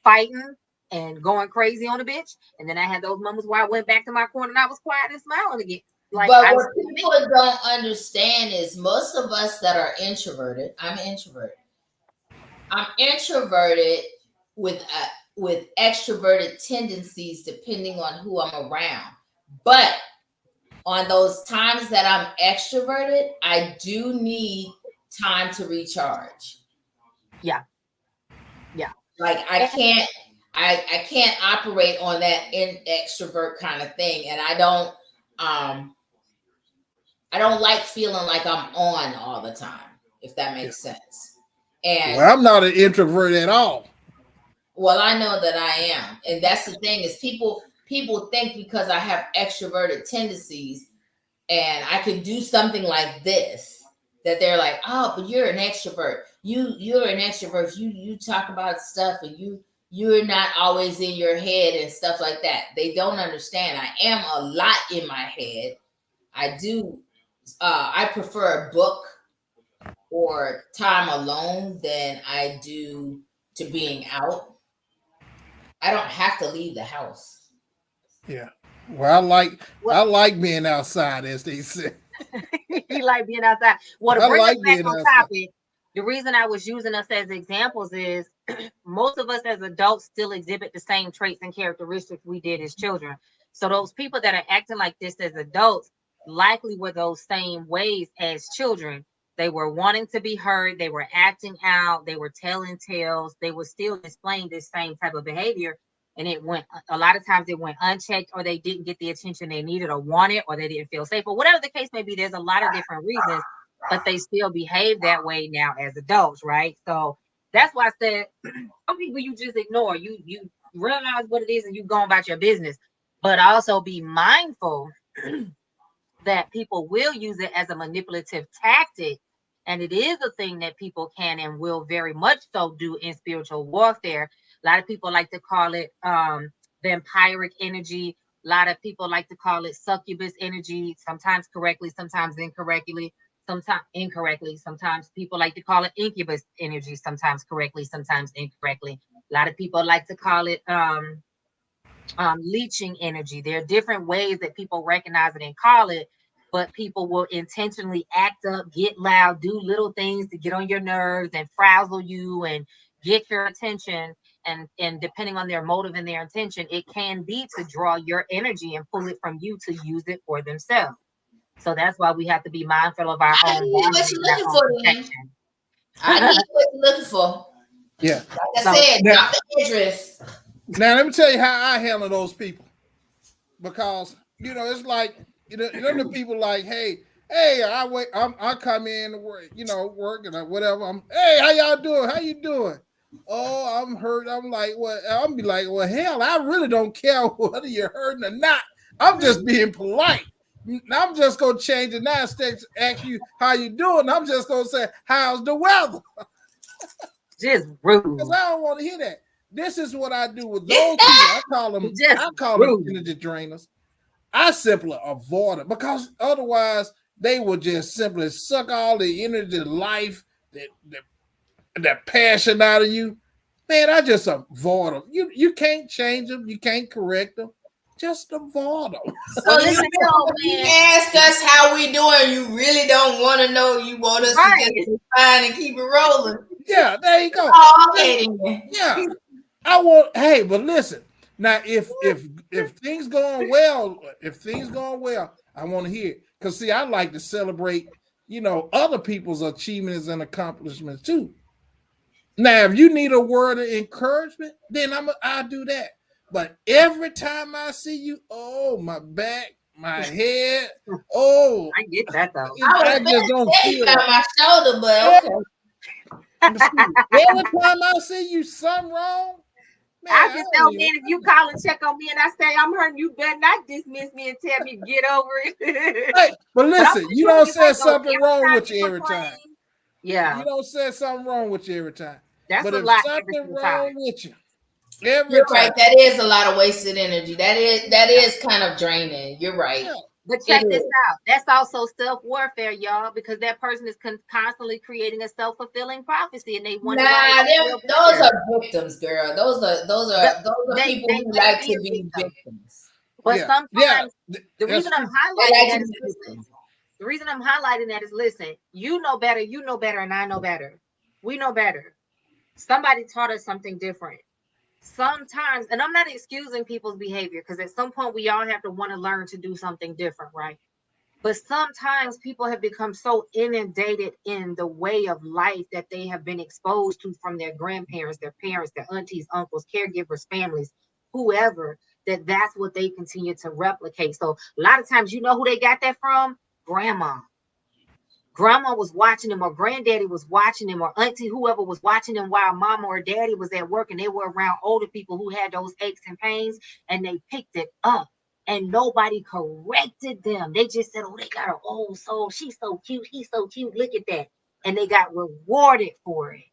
fighting and going crazy on a bitch. And then I had those moments where I went back to my corner and I was quiet and smiling again. Like, but what people don't understand is most of us that are introverted, I'm introverted with extroverted tendencies depending on who I'm around. But on those times that I'm extroverted, I do need time to recharge. Yeah. Like I can't operate on that extrovert kind of thing, and I don't like feeling like I'm on all the time, if that makes sense. And well, I'm not an introvert at all. Well, I know that I am. And that's the thing is people think because I have extroverted tendencies and I can do something like this, that they're like, oh, but you're an extrovert. You're an extrovert. You talk about stuff and you're not always in your head and stuff like that. They don't understand. I am a lot in my head. I do. I prefer a book or time alone than I do to being out. I don't have to leave the house. Yeah. Well, I like being outside, as they say. You like being outside. Well, to bring us back on topic, the reason I was using us as examples is most of us as adults still exhibit the same traits and characteristics we did as children. So those people that are acting like this as adults likely were those same ways as children. They were wanting to be heard. They were acting out. They were telling tales. They were still displaying this same type of behavior. And a lot of times it went unchecked, or they didn't get the attention they needed or wanted, or they didn't feel safe, or whatever the case may be. There's a lot of different reasons, but they still behave that way now as adults, right? So that's why I said some people you just ignore. You realize what it is and you go about your business, but also be mindful that people will use it as a manipulative tactic. And it is a thing that people can and will very much so do in spiritual warfare. A lot of people like to call it vampiric energy. A lot of people like to call it succubus energy, sometimes correctly, sometimes incorrectly, Sometimes people like to call it incubus energy, sometimes correctly, sometimes incorrectly. A lot of people like to call it leeching energy. There are different ways that people recognize it and call it, but people will intentionally act up, get loud, do little things to get on your nerves and frazzle you and get your attention. And depending on their motive and their intention, it can be to draw your energy and pull it from you to use it for themselves. So that's why we have to be mindful of our own boundaries and our own protection. I need what you're looking for. Yeah. Like I said, drop the address. Now let me tell you how I handle those people, because it's like the people like, hey, I come in to work, work and whatever. Hey, how y'all doing? How you doing? Oh, I'm hurt. I'm like, well, I'll be like, well, hell, I really don't care whether you're hurting or not. I'm just being polite. I'm just gonna change it now. Instead of ask you how you doing, I'm just gonna say, how's the weather? Just rude. Because I don't want to hear that. This is what I do with those people. I call them energy drainers. I simply avoid it because otherwise they will just simply suck all the energy, life, that passion out of you. Man, I just avoid them. You can't change them. You can't correct them. Just avoid them. So you ask us how we doing. You really don't want to know. You want us to just be fine and keep it rolling. Yeah, there you go. Oh, okay. Yeah, I want. Hey, but listen. Now, if things going well, I want to hear it. Because see, I like to celebrate, other people's achievements and accomplishments too. Now, if you need a word of encouragement, then I'll do that. But every time I see you, oh, my back, my head, oh, I get that though. I just don't feel my shoulder, but okay. Every time I see you, something wrong. Man, I just know, man, if you call and check on me and I say I'm hurting, you better not dismiss me and tell me to get over it. Hey, but listen, you don't say something wrong with you every time. Yeah. You don't say something wrong with you every time. That's but a if lot something wrong with you, every You're time. right. That is a lot of wasted energy. That is kind of draining. You're right. Yeah. But check this out. That's also self-warfare, y'all, because that person is constantly creating a self-fulfilling prophecy, and they wonder those are victims, girl. Those are people who like to be victims. But sometimes the reason I'm highlighting that is listen, you know better, and I know better. We know better. Somebody taught us something different. Sometimes, and I'm not excusing people's behavior because at some point we all have to want to learn to do something different, right? But sometimes people have become so inundated in the way of life that they have been exposed to from their grandparents, their parents, their aunties, uncles, caregivers, families, whoever, that's what they continue to replicate. So a lot of times, you know who they got that from? Grandma. Grandma was watching them, or granddaddy was watching them, or auntie, whoever was watching them while mama or daddy was at work, and they were around older people who had those aches and pains, and they picked it up, and nobody corrected them. They just said, oh, they got an old soul. She's so cute. He's so cute. Look at that. And they got rewarded for it.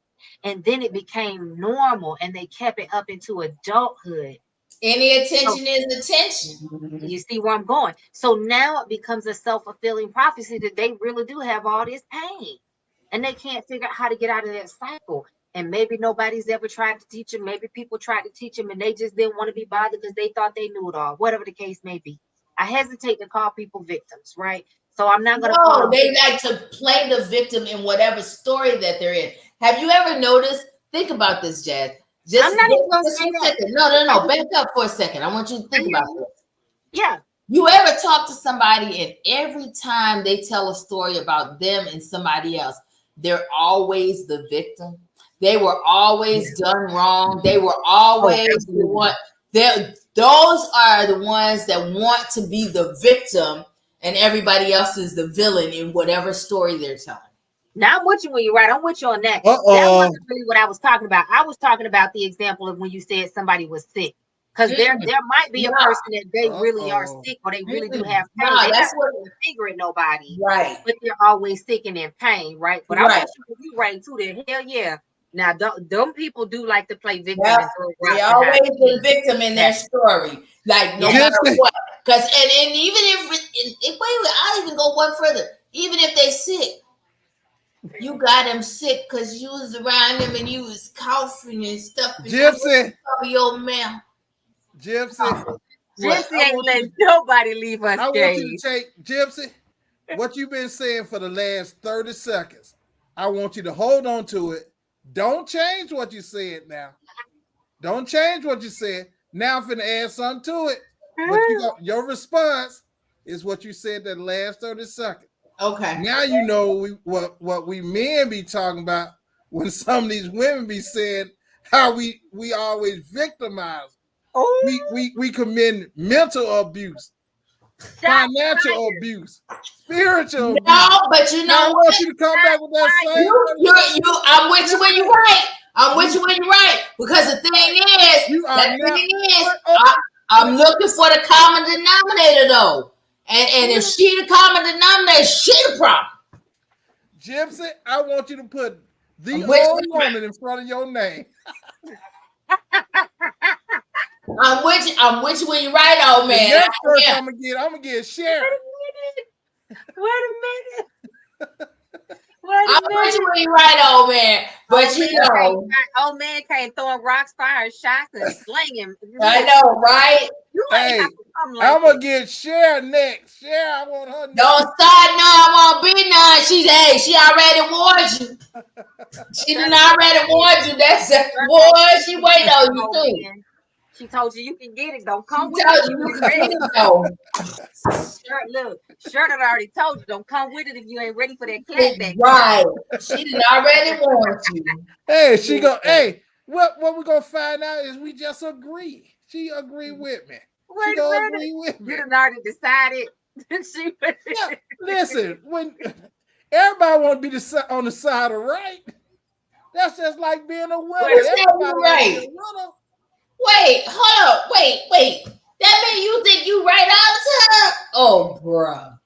And then it became normal, and they kept it up into adulthood. Any attention is attention. You see where I'm going. So now it becomes a self-fulfilling prophecy that they really do have all this pain and they can't figure out how to get out of that cycle. And maybe nobody's ever tried to teach them. Maybe people tried to teach them and they just didn't want to be bothered because they thought they knew it all, whatever the case may be. I hesitate to call people victims, right? So I'm not going to call them. They like to play the victim in whatever story that they're in. Have you ever noticed? Think about this, Jazz. I'm not even going to say that. No. Back up for a second. I want you to think about this. Yeah. You ever talk to somebody and every time they tell a story about them and somebody else, they're always the victim. They were always done wrong. They were always the one. Those are the ones that want to be the victim and everybody else is the villain in whatever story they're telling. Now I'm with you when you're right. I'm with you on that. That wasn't really what I was talking about. I was talking about the example of when you said somebody was sick. Because there might be a person that they really are sick or they really do have pain. They don't figure it nobody. Right. But they're always sick and in pain, right? But I'm sure you're right too. That hell yeah. Now them people do like to play victim. Yep. They always the victim in their story. Like no matter what. Because and even if I'll even go one further. Even if they sick. You got him sick because you was around him and you was coughing and stuff. Gypsy. Your mouth. Gypsy. Gypsy ain't letting nobody leave us. I want you to take Gypsy. What you've been saying for the last 30 seconds. I want you to hold on to it. Don't change what you said now. Don't change what you said. Now I'm finna add something to it. But your response is what you said that last 30 seconds. Okay. Now you know what we men be talking about when some of these women be saying how we always victimize. We commit mental abuse, financial abuse, spiritual abuse. No, but you know I want you to come back with that same. I'm with you when you're right. I'm with you when you're right. Because the thing is, I'm looking for the common denominator though. And if she the common denominator, she the problem. Gypsy, I want you to put the old woman in front of your name. I'm with you when you right, old man. Yes, first I'm gonna get Sharon. Wait a minute. I'm with you when you right, old man. But you know, old man can't throw rocks, fire shots, and slinging. I know, right? You ain't have to come like I'm gonna get Sharon next. Sharon, I want her next. Don't start. No, I won't be none. She already warned you. She done already warned you. That's a boy. She waiting on you too. She told you can get it. Don't come with it. You ready to go. Shirt had already told you. Don't come with it if you ain't ready for that clapback. Right. She done already warned you. Hey, she go. Hey, what we gonna find out is we just agree. She agree with me. She gonna agree with me. You done already decided. Yeah, listen, when everybody want to be on the side of right, that's just like being a winner. Right. Wait, hold up. Wait. That means you think you right all the time? Oh, bruh.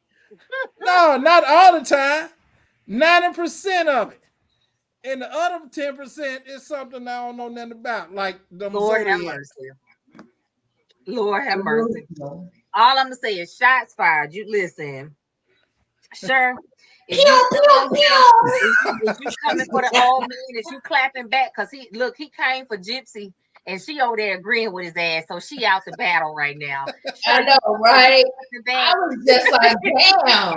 No, not all the time. 90% of it. And the other 10% is something I don't know nothing about, like the Lord have mercy. Lord have mercy. All I'm gonna say is shots fired. You listen. Sure. If you coming for the old man, if you clapping back, because he came for Gypsy and she over there agreeing with his ass, so she out the battle right now. I know, right? I was just like, damn.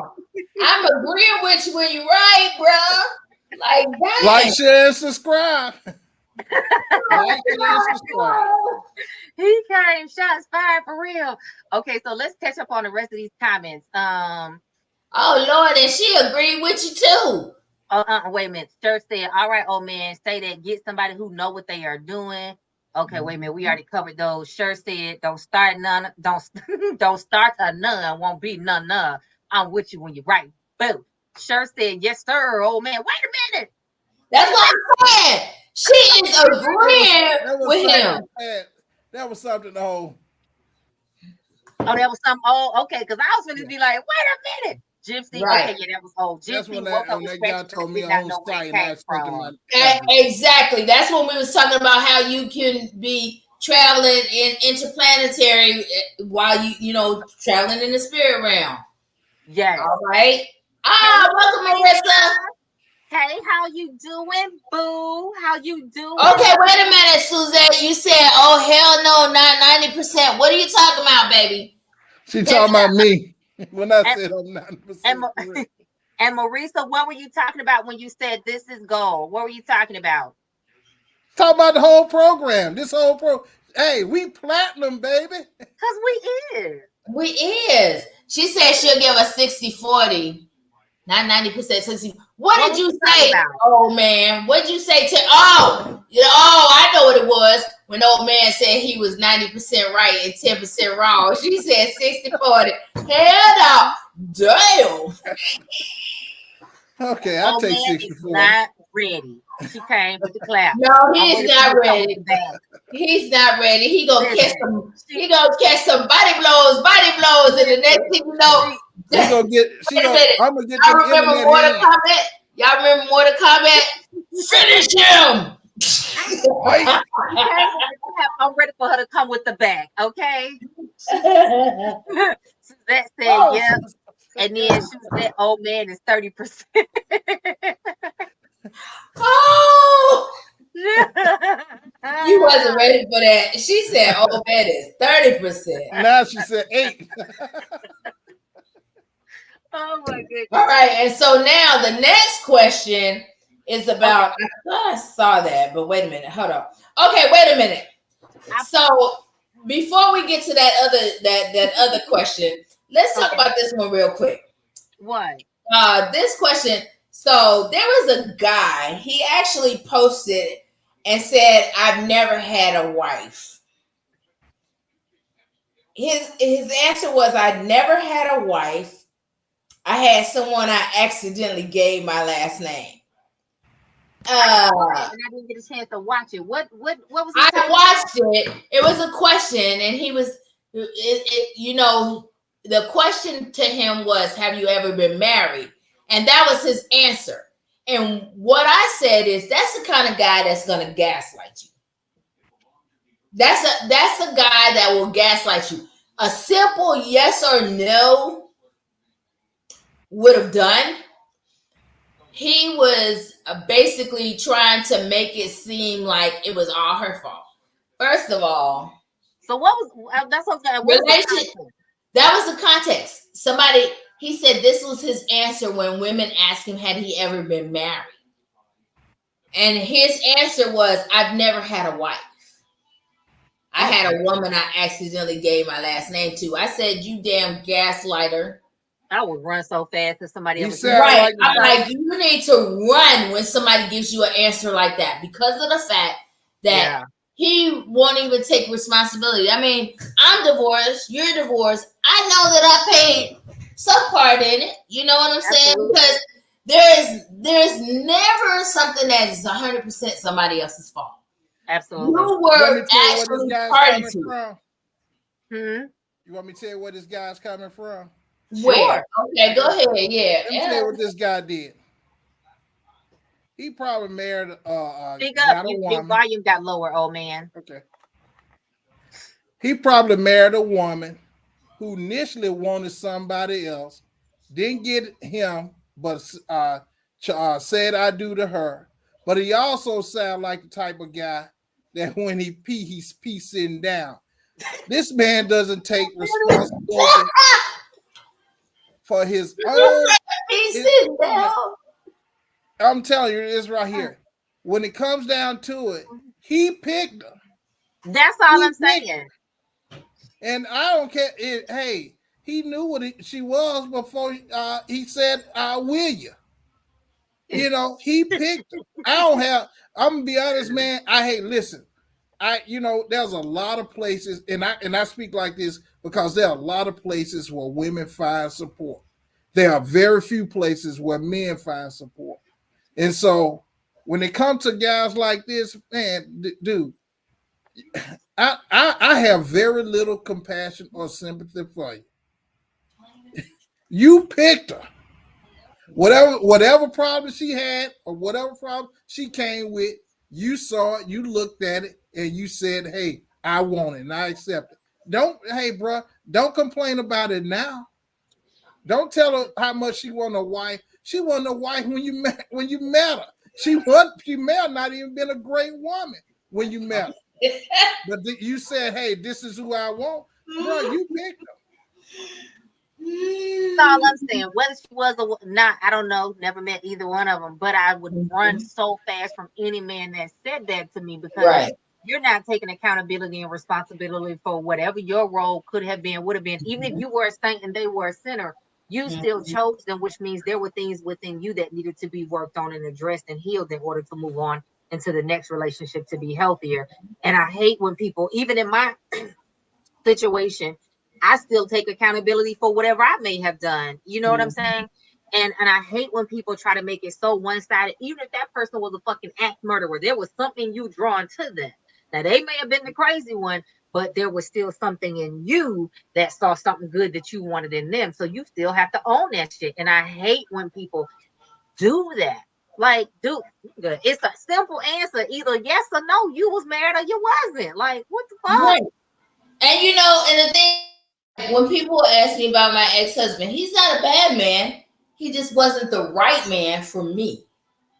I'm agreeing with you when you right, bro. Like, damn. Like, share, and subscribe. Like, share, and subscribe. He came shots fired for real. Okay, so let's catch up on the rest of these comments. Oh Lord, and she agreed with you too. Wait a minute. Church said, all right, old man, say that, get somebody who know what they are doing. Okay, wait a minute. We already covered those. Sure said, don't start a none, won't be none. I'm with you when you're right. Boom. Sure said, yes, sir, old man. Wait a minute. That's what I'm saying. She is agreeing with him. That was something to hold. Oh, that was something. Oh, okay. Because I was going to be like, wait a minute. Gypsy. Right. Okay, yeah, that was old. Gypsy. That's when that guy told me on site. Exactly. That's when we was talking about how you can be traveling in interplanetary while you traveling in the spirit realm. Yes. All right. Welcome, Marissa. Hey, how you doing, boo? How you doing? Okay, wait a minute, Suzette. You said, oh, hell no, not 90%. What are you talking about, baby? She talking about me when I said I'm 90%. And Marisa, what were you talking about when you said this is gold? What were you talking about? Talk about the whole program. This whole Hey, we platinum, baby. Because we is. We is. She said she'll give us 60-40. Not 90%, 60. What did you say? Oh man, what did you say to? I know what it was when old man said he was 90% right and 10% wrong. She said 60-40. Hell no, damn. Okay, I'll take 60-40. Not ready. She came with the clap. No, he's not ready. He's not ready. He gonna catch some. He gonna catch some body blows, and the next thing you know. I'm gonna get Y'all remember Mortal Kombat? Y'all remember Mortal Kombat? Finish him! I'm ready for her to come with the bag, okay? That said, yeah. And then she said, old man is 30%. Oh! You wasn't ready for that. She said, old man is 30%. Now she said 8. Oh my goodness. All right, and so now the next question is about. I thought I saw that, but wait a minute. Hold on. Okay, wait a minute. So before we get to that other question, let's talk about this one real quick. What? This question. So there was a guy. He actually posted and said, "I've never had a wife." His answer was, "I never had a wife. I had someone I accidentally gave my last name." And I didn't get a chance to watch it. What was he I watched it. It was a question, and he was You know, the question to him was, have you ever been married? And that was his answer. And what I said is, that's the kind of guy that's going to gaslight you. That's a guy that will gaslight you. A simple yes or no would have done. He was basically trying to make it seem like it was all her fault. First of all, so what was that's what relationship? That was the context. He said this was his answer when women asked him, had he ever been married? And his answer was, I've never had a wife. I had a woman I accidentally gave my last name to. I said, you damn gaslighter. I would run so fast if somebody else. Right. I'm like, you need to run when somebody gives you an answer like that, because of the fact that he won't even take responsibility. I mean, I'm divorced. You're divorced. I know that I paid some part in it. You know what I'm saying? Because there's never something that is 100% somebody else's fault. Absolutely. You were actually party to. You want me to tell you where this guy's coming from? Where? Sure. Okay, go ahead. Yeah. Let me tell you what this guy did. He probably married Speak up. Your volume got lower, old man. Okay. He probably married a woman who initially wanted somebody else, didn't get him, but said I do to her. But he also sounded like the type of guy that when he pee, he's sitting down. This man doesn't take responsibility for his own. I'm telling you this right here. When it comes down to it, he picked her. That's all I'm saying. And I don't care. Hey, he knew what she was before he said, "I will you." You know, he picked her. I'm gonna be honest, man. Listen. There's a lot of places, and I speak like this because there are a lot of places where women find support. There are very few places where men find support. And so when it comes to guys like this, man, dude, I have very little compassion or sympathy for you. You picked her. Whatever problem she had or whatever problem she came with, you saw it, you looked at it, and you said, hey, I want it and I accept it. Hey, bro, don't complain about it now. Don't tell her how much she want a wife. She wasn't a wife when you met her. She may have not even been a great woman when you met her. But you said, hey, this is who I want. Bro, you picked her. That's all I'm saying. Whether she was or not, I don't know. Never met either one of them. But I would run so fast from any man that said that to me, because you're not taking accountability and responsibility for whatever your role could have been, would have been. Even if you were a saint and they were a sinner, you still chose them, which means there were things within you that needed to be worked on and addressed and healed in order to move on into the next relationship to be healthier. And I hate when people, even in my situation, I still take accountability for whatever I may have done. You know what I'm saying? And I hate when people try to make it so one-sided. Even if that person was a fucking axe murderer, there was something you drawn to them. Now, they may have been the crazy one, but there was still something in you that saw something good that you wanted in them. So you still have to own that shit. And I hate when people do that. Like, dude, it's a simple answer. Either yes or no, you was married or you wasn't. Like, what the fuck? Right. And and the thing, when people ask me about my ex-husband, he's not a bad man. He just wasn't the right man for me.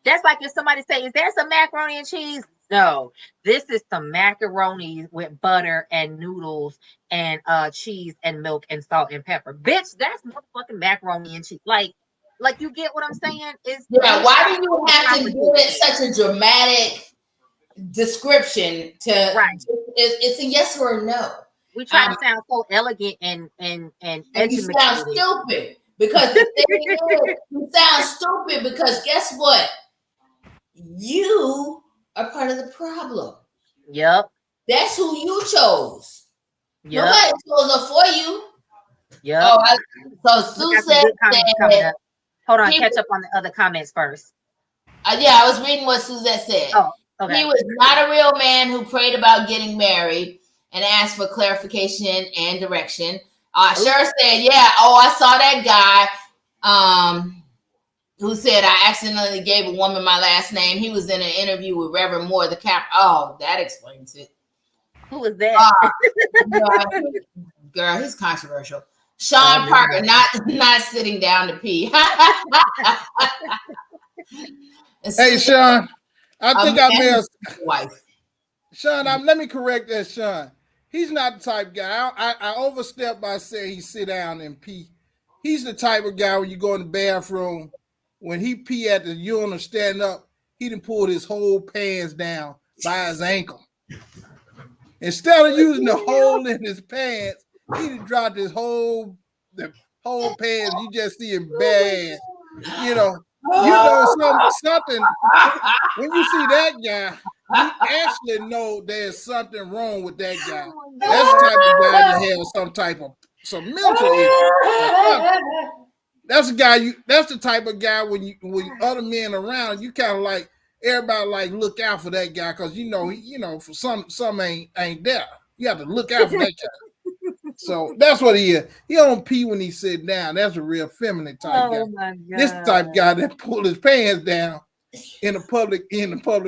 That's like if somebody say, is there some macaroni and cheese? No, this is some macaroni with butter and noodles and cheese and milk and salt and pepper. Bitch, that's motherfucking macaroni and cheese. Like you get what I'm saying? Why do you have to give it such a dramatic description to it's a yes or a no? We try to sound so elegant and you sound stupid. Because the thing is, you sound stupid because guess what? You are part of the problem. Yep. That's who you chose. Yep. Nobody chose her for you. Yep. So Sue said that. Hold on, catch up on the other comments first. I was reading what Suzette said. Oh, okay. He was not a real man who prayed about getting married. and ask for clarification and direction. Sure said, yeah. Oh, I saw that guy who said I accidentally gave a woman my last name. He was in an interview with Reverend Moore, the cap. Oh, that explains it. Who was that? Girl, he's controversial. Sean Parker, not sitting down to pee. Hey, Sean, I think I may have wife. Sean, let me correct that, Sean. He's not the type of guy. I overstepped by saying he sit down and pee. He's the type of guy when you go in the bathroom, when he pee at the urinal stand up, he done pulled his whole pants down by his ankle. Instead of using the hole in his pants, he done dropped the whole pants. You just see him bad. You know something. When you see that guy, you actually know there's something wrong with that guy. That's the type of guy that has some mental issue. That's the type of guy when other men around, you kind of like everybody like look out for that guy because for some ain't there. You have to look out for that guy. So that's what he is. He don't pee when he sit down. That's a real feminine type guy. My God. This type of guy that pull his pants down in the public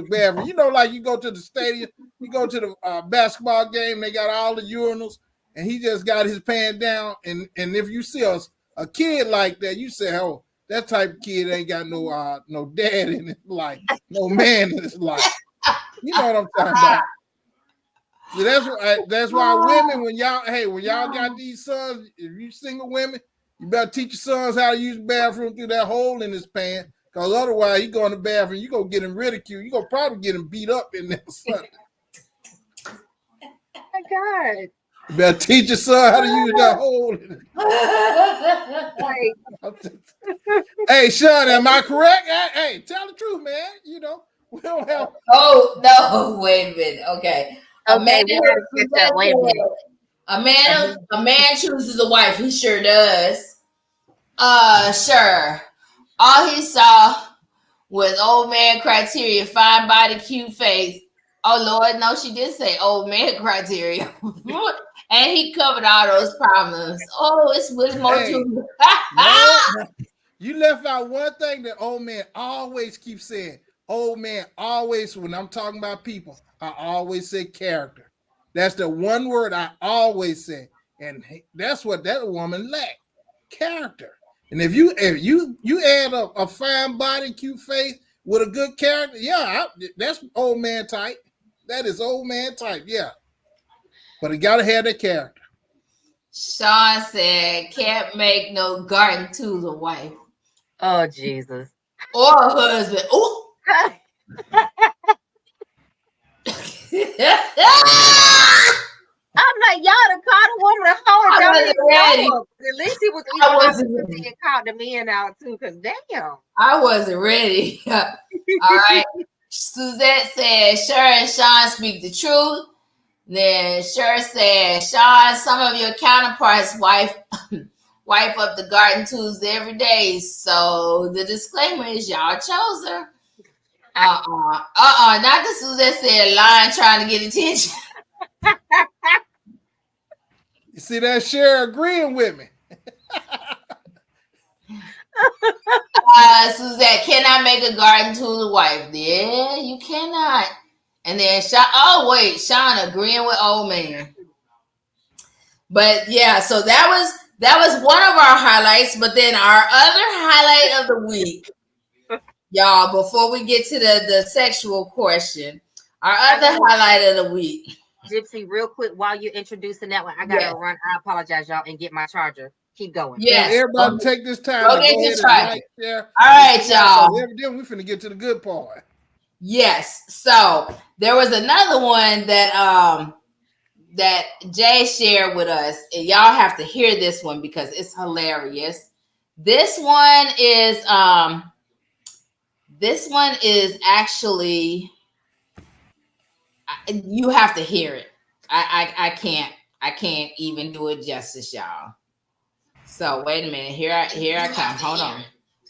bathroom. Like you go to the stadium, you go to the basketball game, they got all the urinals, and he just got his pants down. And if you see a kid like that, you say, oh, that type of kid ain't got no dad in his life, no man in his life. You know what I'm talking about? So that's why women, when y'all got these sons, if you single women, you better teach your sons how to use the bathroom through that hole in his pants, because otherwise you go in the bathroom, you gonna get him ridiculed, you gonna probably get him beat up in there. Oh my God. You better teach your son how to use that hole in it. Hey, Sean, am I correct? Hey, tell the truth, man. We don't have. Oh no! Wait a minute. Okay. A man chooses a wife. He sure does. Sure. All he saw was old man criteria: fine body, cute face. Oh Lord, no, she did say old man criteria, and he covered all those problems. Oh, it's with more to. You left out one thing that old man always keeps saying. Old man always, when I'm talking about people, I always say character. That's the one word I always say, and that's what that woman lacked: character. And if you add a fine body, cute face with a good character, that's old man type. That is old man type, yeah. But it gotta have that character. Sean said, "Can't make no garden tools a wife." Oh Jesus. Or a husband. Ooh. I'm like, y'all done caught a woman to hold down. At least he was eating caught the men out too, because damn. I wasn't ready. All right. Suzette said, Sure and Sean speak the truth. Then Sure said, Sean, some of your counterparts wipe up the garden tools every day. So the disclaimer is y'all chose her. Not the Suzette said lying, trying to get attention. You see that Cher agreeing with me. Suzette, cannot make a garden tool a wife. Yeah, you cannot. And then Sean agreeing with old man. But yeah, so that was one of our highlights. But then our other highlight of the week, y'all, before we get to the sexual question, our other highlight of the week. Gypsy, real quick, while you're introducing that one, I gotta run. I apologize, y'all, and get my charger. Keep going. Yes. Everybody take this time to get your charger. All right, y'all. Then we're finna get to the good part. Yes. So there was another one that that Jay shared with us, and y'all have to hear this one because it's hilarious. This one is actually, you have to hear it. I can't even do it justice, y'all. So wait a minute. Here I come. Hold on.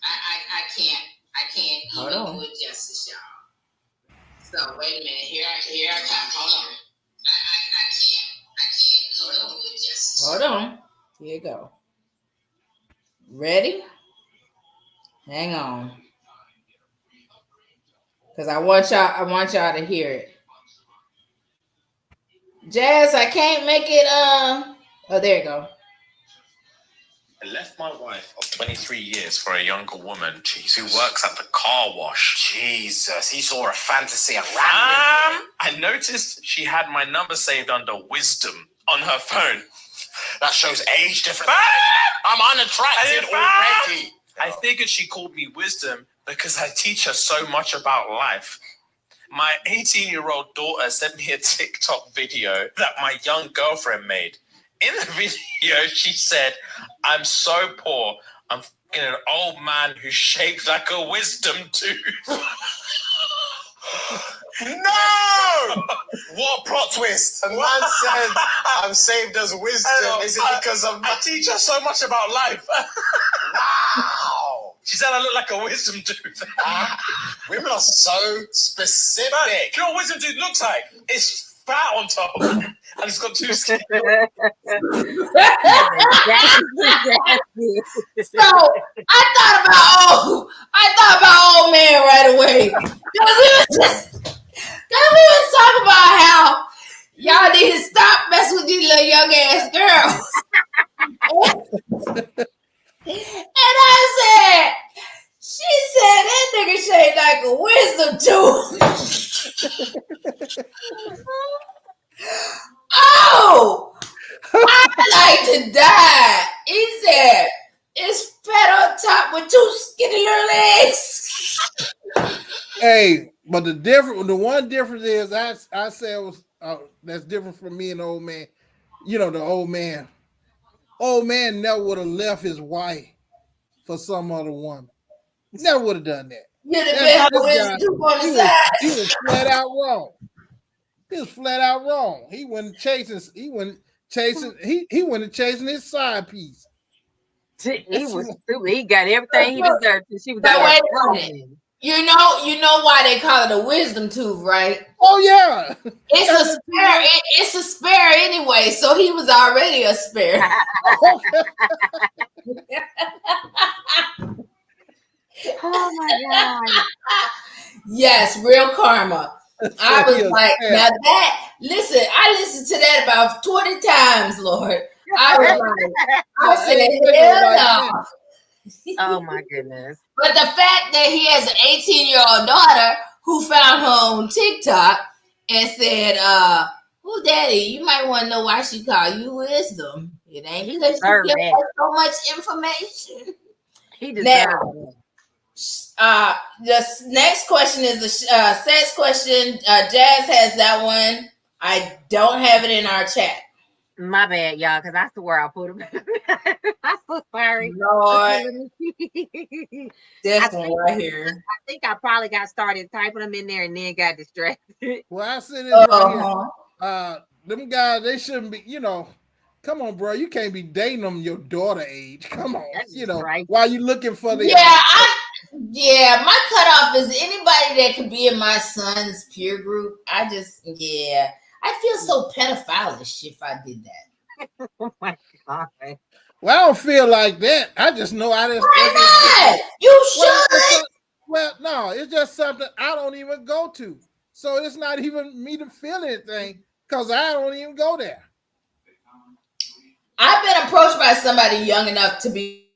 I can't even do it justice, y'all. So wait a minute. Here I come. Hold on. I can't Hold on. Here you go. Ready? Hang on. Because I want y'all to hear it. Jazz, I can't make it oh, there you go. I left my wife of 23 years for a younger woman who works at the car wash. Jesus, he saw a fantasy and ran. I noticed she had my number saved under wisdom on her phone. That shows age difference. I'm unattracted already. I figured she called me wisdom because I teach her so much about life. My 18-year-old daughter sent me a TikTok video that my young girlfriend made. In the video, she said, "I'm so poor, I'm fucking an old man who's shaped like a wisdom tooth." No! What plot twist? A man said, "I'm saved as wisdom." Is it because of I teach her so much about life. Wow! She said I look like a wisdom tooth. Women are so specific. Man, do you know what wisdom tooth looks like? It's fat on top and it's got two skin. So I thought about old man right away. Because we was talking about how y'all need to stop messing with these little young ass girls. And I said, she said that nigga shaped like a wisdom tooth. Oh, I'd like to die. He said, it's fat on top with two skinny little legs. Hey, but the one difference is I said it was that's different from me and the old man. You know, the old man. Old man never would have left his wife for some other woman. Never would have done that. You'd have been on the side. He was flat out wrong. He was flat out wrong. He wasn't chasing his side piece. He was stupid. He got everything he deserved. She was wait a minute. You know why they call it a wisdom tooth, right? Oh yeah. It's a spare anyway, so he was already a spare. Oh my God. Yes, real karma. I was like, now that, listen, I listened to that about 20 times, Lord. I was like, I said, hell no. Oh my goodness. But the fact that he has an 18-year-old daughter who found her on TikTok and said, "Who daddy? You might want to know why she called you wisdom. It ain't because she gives us so much information." He deserved it. The next question is the sex question. Jazz has that one. I don't have it in our chat. My bad, y'all, because I swear I put him. I'm so sorry. Lord. This one right here. I think I probably got started typing them in there and then got distracted. Well, I said this right here. Them guys, they shouldn't be, come on, bro. You can't be dating them your daughter age. Come on. Right. While you looking for the my cutoff is anybody that could be in my son's peer group. I feel so pedophile-ish if I did that. Oh my God. Well, I don't feel like that. I just know I didn't. Why not? You should. Well, no, it's just something I don't even go to. So it's not even me to feel anything because I don't even go there. I've been approached by somebody young enough to be.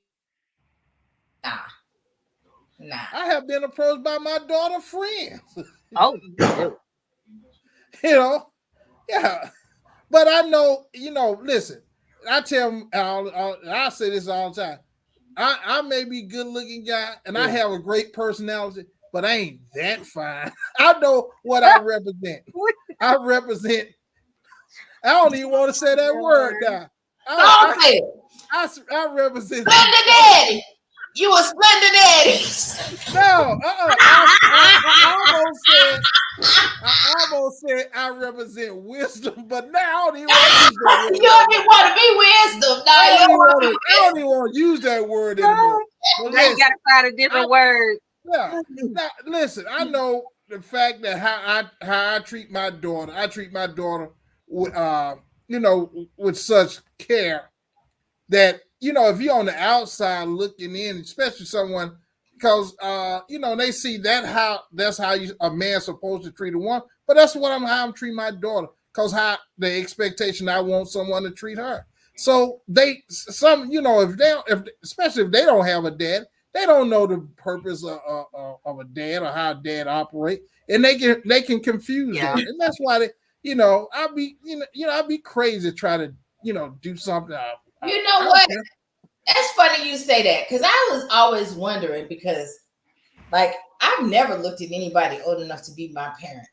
Nah. I have been approached by my daughter friends. Oh, yeah. But I know, listen, I tell them, I say this all the time. I may be a good looking guy and I have a great personality, but I ain't that fine. I know what I represent. I don't even want to say that word now. I represent. Splendid Daddy. You a splendid daddy. No, I almost said I represent wisdom, but now I don't even want to use that word. You don't even want to be wisdom. No, I don't even want to use that word anymore. Now you got to find a different word. Yeah. Now, listen, I know the fact that how I treat my daughter. I treat my daughter with such care that, if you're on the outside looking in, especially someone, because, they see that's how a man's supposed to treat a woman, but that's how I'm treating my daughter, because how the expectation I want someone to treat her. So especially if they don't have a dad, they don't know the purpose of a dad or how a dad operate, and they can confuse that, and that's why I'd be crazy to try to do something. You know what? That's funny you say that, because I was always wondering, because like I've never looked at anybody old enough to be my parent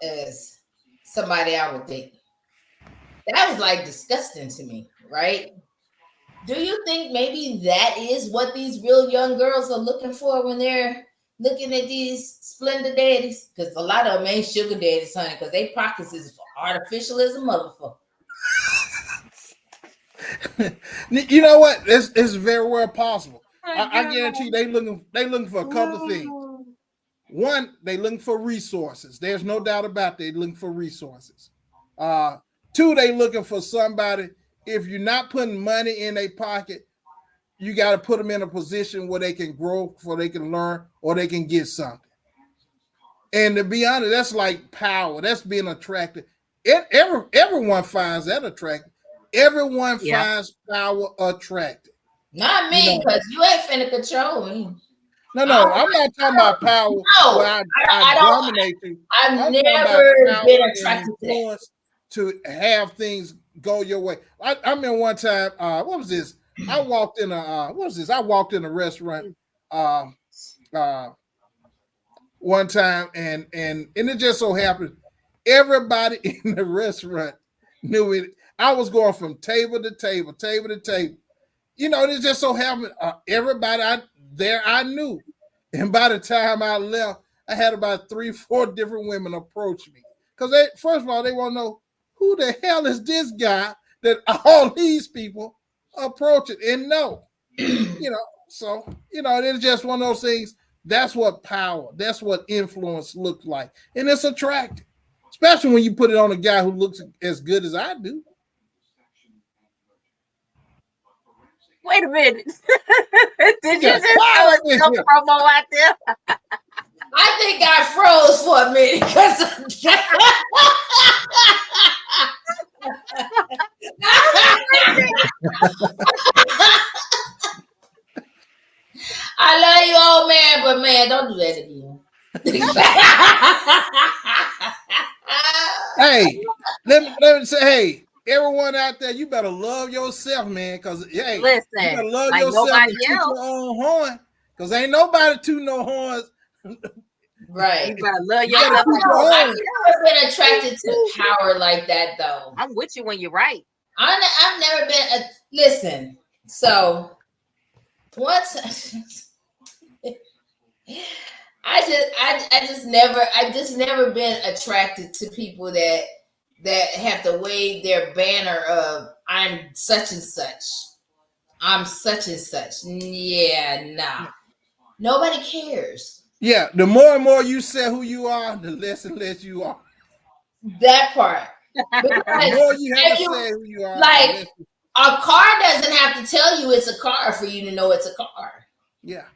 as somebody I would think. That was like disgusting to me, right? Do you think maybe that is what these real young girls are looking for when they're looking at these splendor daddies? Because a lot of them ain't sugar daddies, honey, because they pockets is artificial as a motherfucker. You know what? It's very well possible. I guarantee they looking for a couple of things. One, they looking for resources. There's no doubt about they looking for resources. Two, they looking for somebody. If you're not putting money in their pocket, you got to put them in a position where they can grow, where they can learn, or they can get something. And to be honest, that's like power. That's being attractive. Everyone finds that attractive. Everyone finds power attractive. Not me, because you ain't finna control me. No, I'm not talking about power where I dominate you. I've never been attracted to that. To have things go your way. I remember one time, what was this? I walked in a restaurant one time, and it just so happened everybody in the restaurant knew it. I was going from table to table. It just so happened everybody I knew. And by the time I left, I had about 3-4 different women approach me. Because first of all, they want to know, who the hell is this guy that all these people approach it and know? So it's just one of those things. That's what power, that's what influence looks like. And it's attractive, especially when you put it on a guy who looks as good as I do. Wait a minute. Did you just throw a some promo out there? I think I froze for a minute because I love you, old man, but man, don't do that again. Hey, let me say, hey, everyone out there, you better love yourself, man. Because hey, listen, you better love yourself and toot your own horn. Because ain't nobody tooting no horns. Right. You better love yourself. I've never been attracted to power like that, though. I'm with you when you're right. I've never been. Listen, so once I just never been attracted to people that have to wave their banner of I'm such and such. I'm such and such. Yeah, nah. Nobody cares. Yeah, the more and more you say who you are, the less and less you are. That part. The more you have to say who you are. Like, a car doesn't have to tell you it's a car for you to know it's a car. Yeah.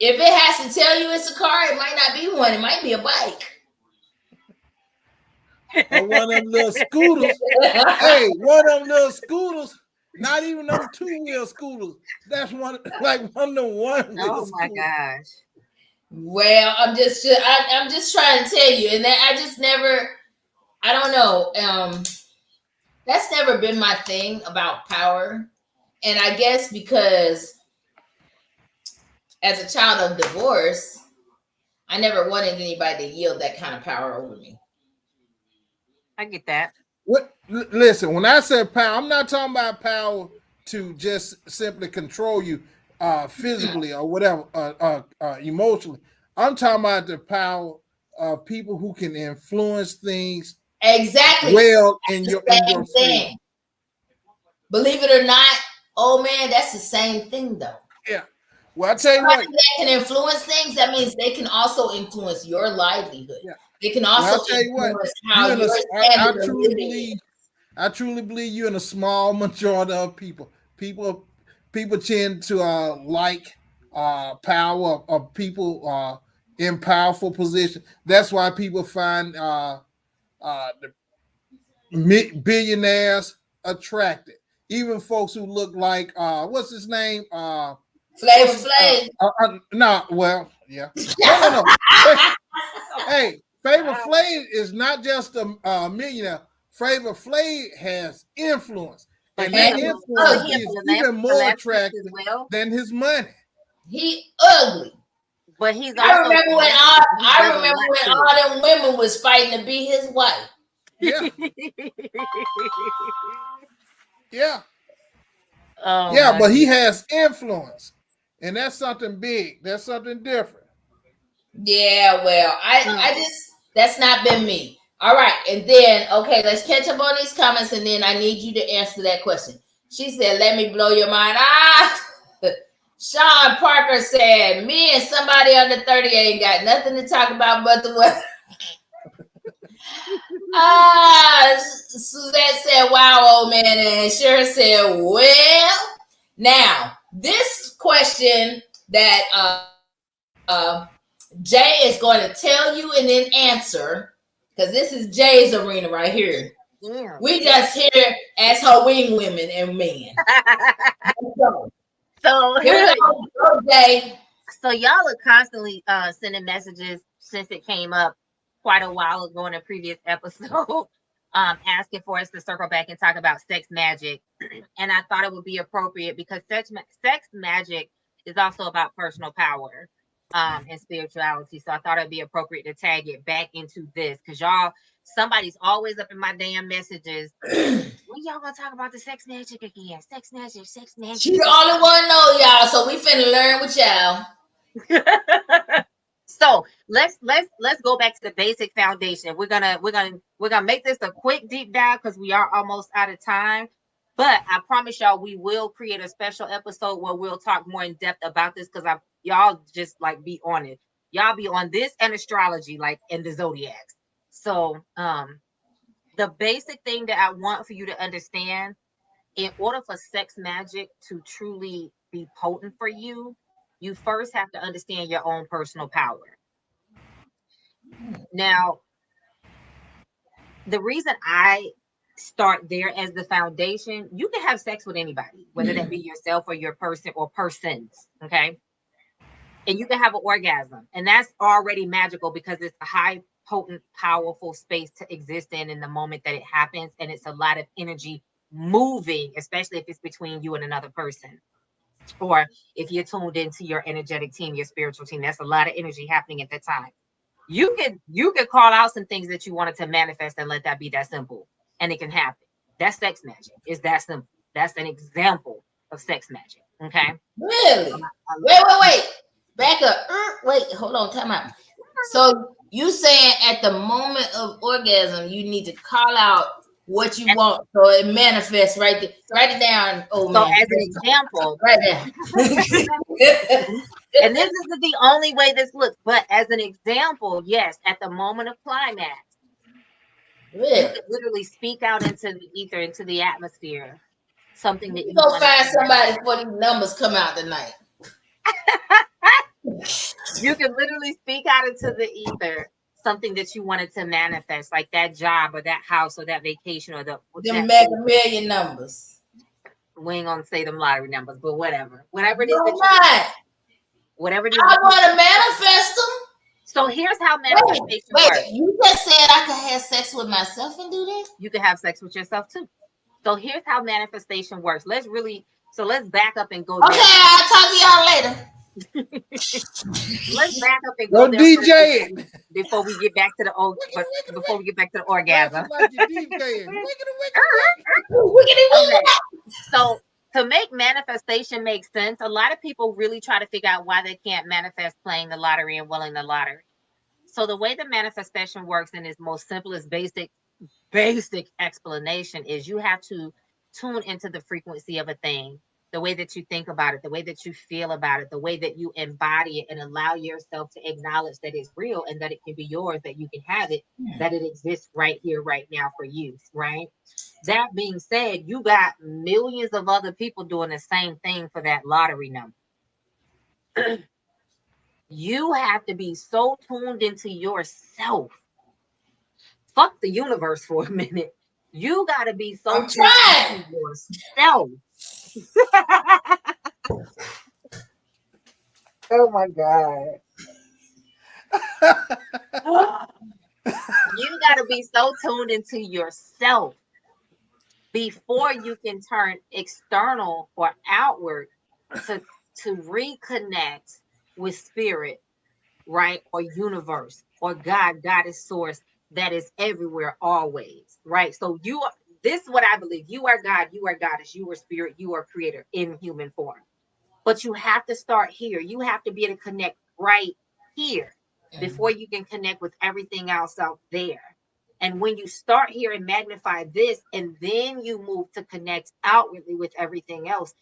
If it has to tell you it's a car, it might not be one. It might be a bike. Or one of them little scooters. Hey, one of them little scooters. Not even them 2-wheel scooters. That's one of them 1-wheel. Oh my gosh. Well, I'm just trying to tell you, and that I don't know. That's never been my thing about power. And I guess because as a child of divorce, I never wanted anybody to yield that kind of power over me. I get that. Listen, when I said power, I'm not talking about power to just simply control you physically or whatever, emotionally. I'm talking about the power of people who can influence things exactly well in your thing. Believe it or not, oh man, that's the same thing though. Yeah. Well, I tell you what, that can influence things. That means they can also influence your livelihood. Yeah. It can also I'll tell you what, I truly believe you're in a small majority of people. People tend to like power of people in powerful positions. That's why people find the billionaires attracted. Even folks who look like what's his name? Flavor Flav. No, well, yeah. No. Hey, Flavor Flav is not just a millionaire. Flavor Flav has influence, and that influence is even more attractive than his money. He ugly. But he's I remember when all them women was fighting to be his wife. Yeah. Yeah. Oh, yeah, but he has influence, and that's something big. That's something different. Yeah, well, I just, that's not been me. All right, and then okay, let's catch up on these comments, and then I need you to answer that question. She said, "Let me blow your mind." Sean Parker said, "Me and somebody under 30 ain't got nothing to talk about but the weather." Suzette said, "Wow, old man," and Cheryl said, "Well, now this question that Jay is going to tell you and then answer, because this is Jay's arena right here. Yeah. We just here as her wing women and men." So here we go, Jay. So y'all are constantly sending messages since it came up quite a while ago in a previous episode, asking for us to circle back and talk about sex magic. And I thought it would be appropriate because sex magic is also about personal power and spirituality. So I thought it'd be appropriate to tag it back into this, because somebody's always up in my damn messages. When y'all gonna talk about the sex magic again? Sex magic. She's the only one know, y'all. So we finna learn with y'all. So let's go back to the basic foundation. We're gonna make this a quick deep dive because we are almost out of time. But I promise y'all we will create a special episode where we'll talk more in depth about this, because y'all just like be on it. Y'all be on this and astrology, like in the zodiacs. So the basic thing that I want for you to understand, in order for sex magic to truly be potent for you, you first have to understand your own personal power. Now, the reason I start there as the foundation, you can have sex with anybody, whether that be yourself or your person or persons, okay? And you can have an orgasm, and that's already magical because it's a high, potent, powerful space to exist in the moment that it happens, and it's a lot of energy moving, especially if it's between you and another person, or if you're tuned into your energetic team, your spiritual team. That's a lot of energy happening at that time. You could call out some things that you wanted to manifest and let that be that simple, and it can happen. That's sex magic. It's that simple. That's an example of sex magic. Okay. Really? Wait. Back up. Wait, hold on. Time out. So you saying at the moment of orgasm, you need to call out what you want so it manifests right there. Write it down. Oh man. So as an example, right there. And this isn't the only way this looks, but as an example, yes, at the moment of climax, really? You could literally speak out into the ether, into the atmosphere, something that you go find somebody before these numbers come out tonight. You can literally speak out into the ether something that you wanted to manifest, like that job or that house or that vacation or them mega million numbers. We ain't gonna say them lottery numbers, but whatever it is whatever it is. I want to manifest them. So here's how manifestation works. You just said I could have sex with myself and do that? You can have sex with yourself too. So here's how manifestation works. Let's back up and go. Okay, I'll talk to y'all later. Let's back up and go there DJ before we get back to the orgasm. Okay. So to make manifestation make sense, a lot of people really try to figure out why they can't manifest playing the lottery and winning the lottery. So the way the manifestation works in its most simplest basic explanation is you have to tune into the frequency of a thing. the way that you think about it, the way that you feel about it, the way that you embody it and allow yourself to acknowledge that it's real and that it can be yours, that you can have it, that it exists right here, right now for you, right? That being said, you got millions of other people doing the same thing for that lottery number. You have to be so tuned into yourself. Fuck the universe for a minute. You got to be so I'm tuned trying. into yourself. Oh my God. You got to be so tuned into yourself before you can turn external or outward to reconnect with spirit, right? Or universe or God, goddess, source that is everywhere always, right? So you are, this is what I believe. You are God, you are goddess, you are spirit, you are creator in human form. But you have to start here. You have to be able to connect right here before you can connect with everything else out there. And when you start here and magnify this, and then you move to connect outwardly with everything else,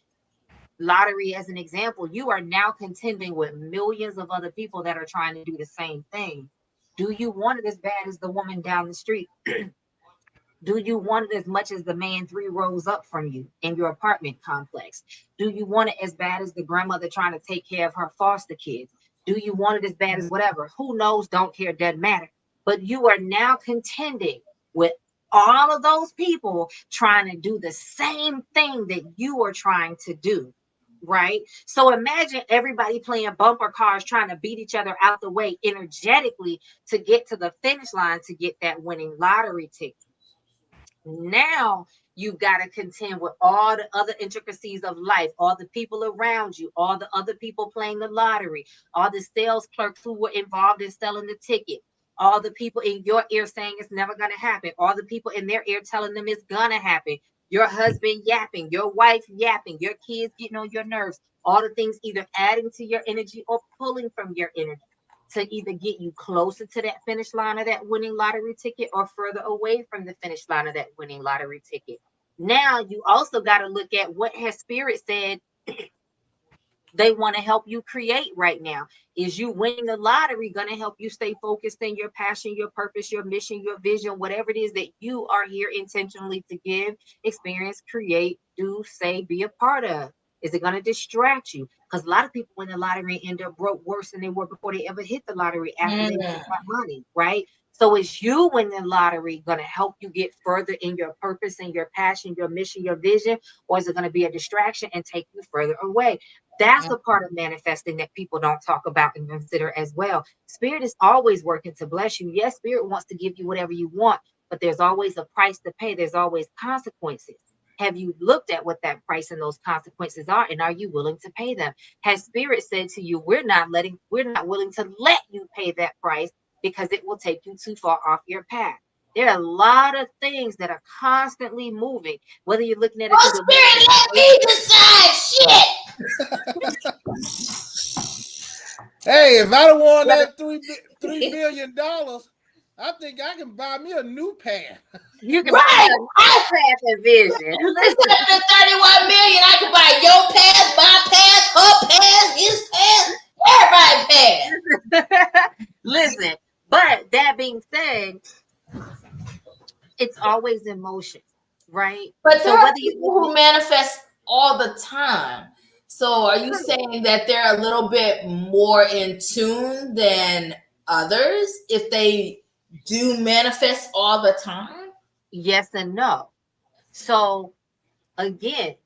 lottery as an example, you are now contending with millions of other people that are trying to do the same thing. Do you want it as bad as the woman down the street? Do you want it as much as the man 3 rows up from you in your apartment complex? Do you want it as bad as the grandmother trying to take care of her foster kids? Do you want it as bad as whatever? Who knows? Don't care, doesn't matter. But you are now contending with all of those people trying to do the same thing that you are trying to do, right? So imagine everybody playing bumper cars trying to beat each other out the way energetically to get to the finish line to get that winning lottery ticket. Now you've got to contend with all the other intricacies of life, all the people around you, all the other people playing the lottery, all the sales clerks who were involved in selling the ticket, all the people in your ear saying it's never going to happen, all the people in their ear telling them it's going to happen, your husband yapping, your wife yapping, your kids getting on your nerves, all the things either adding to your energy or pulling from your energy to either get you closer to that finish line of that winning lottery ticket or further away from the finish line of that winning lottery ticket. Now you also got to look at what has spirit said they want to help you create right now. Is you winning the lottery going to help you stay focused in your passion, your purpose, your mission, your vision, whatever it is that you are here intentionally to give, experience, create, do, say, be a part of? Is it going to distract you? Because a lot of people win the lottery and end up broke worse than they were before they ever hit the lottery after they got money, right? So is you winning the lottery going to help you get further in your purpose and your passion, your mission, your vision, or is it going to be a distraction and take you further away? That's a part of manifesting that people don't talk about and consider as well. Spirit is always working to bless you. Yes, spirit wants to give you whatever you want, but there's always a price to pay. There's always consequences. Have you looked at what that price and those consequences are, and are you willing to pay them? Has spirit said to you, we're not willing to let you pay that price because it will take you too far off your path? There are a lot of things that are constantly moving, whether you're looking at it through Spirit, let me decide shit. Hey, if I don't want that $3 billion, I think I can buy me a new path. You can buy a new path and vision. Instead of the 31 million, I can buy your path, my path, her path, his path, everybody's path. Listen, but that being said, it's always in motion, right? But there so are people who manifest all the time. So are you saying that they're a little bit more in tune than others if they do manifest all the time? Yes and no. So again,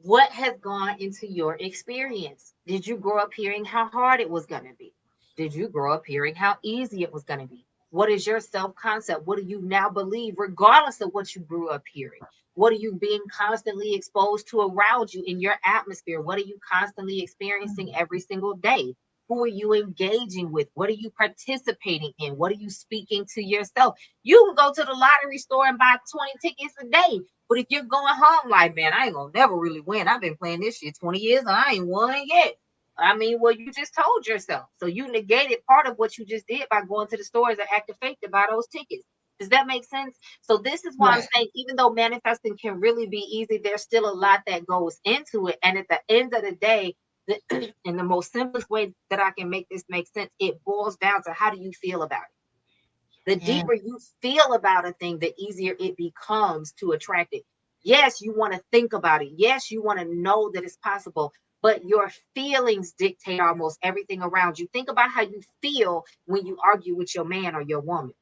what has gone into your experience? Did you grow up hearing how hard it was going to be? Did you grow up hearing how easy it was going to be? What is your self-concept? What do you now believe, regardless of what you grew up hearing? What are you being constantly exposed to around you in your atmosphere? What are you constantly experiencing every single day? Who are you engaging with? What are you participating in? What are you speaking to yourself? You can go to the lottery store and buy 20 tickets a day. But if you're going home like, man, I ain't gonna never really win. I've been playing this shit 20 years and I ain't won yet. I mean, well, you just told yourself. So you negated part of what you just did by going to the stores and acting fake to buy those tickets. Does that make sense? So this is why I'm saying, even though manifesting can really be easy, there's still a lot that goes into it. And at the end of the day, in the most simplest way that I can make this make sense, it boils down to how do you feel about it? The deeper you feel about a thing, the easier it becomes to attract it. Yes, you want to think about it. Yes, you want to know that it's possible, but your feelings dictate almost everything around you. Think about how you feel when you argue with your man or your woman.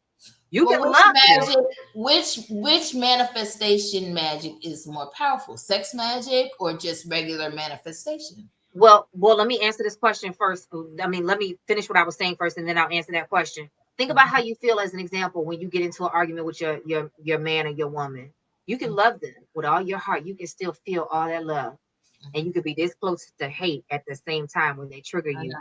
You can love magic, which manifestation magic is more powerful? Sex magic or just regular manifestation? Well, let me answer this question first. I mean, let me finish what I was saying first, and then I'll answer that question. Think about how you feel as an example when you get into an argument with your man or your woman. You can love them with all your heart. You can still feel all that love, and you could be this close to hate at the same time when they trigger you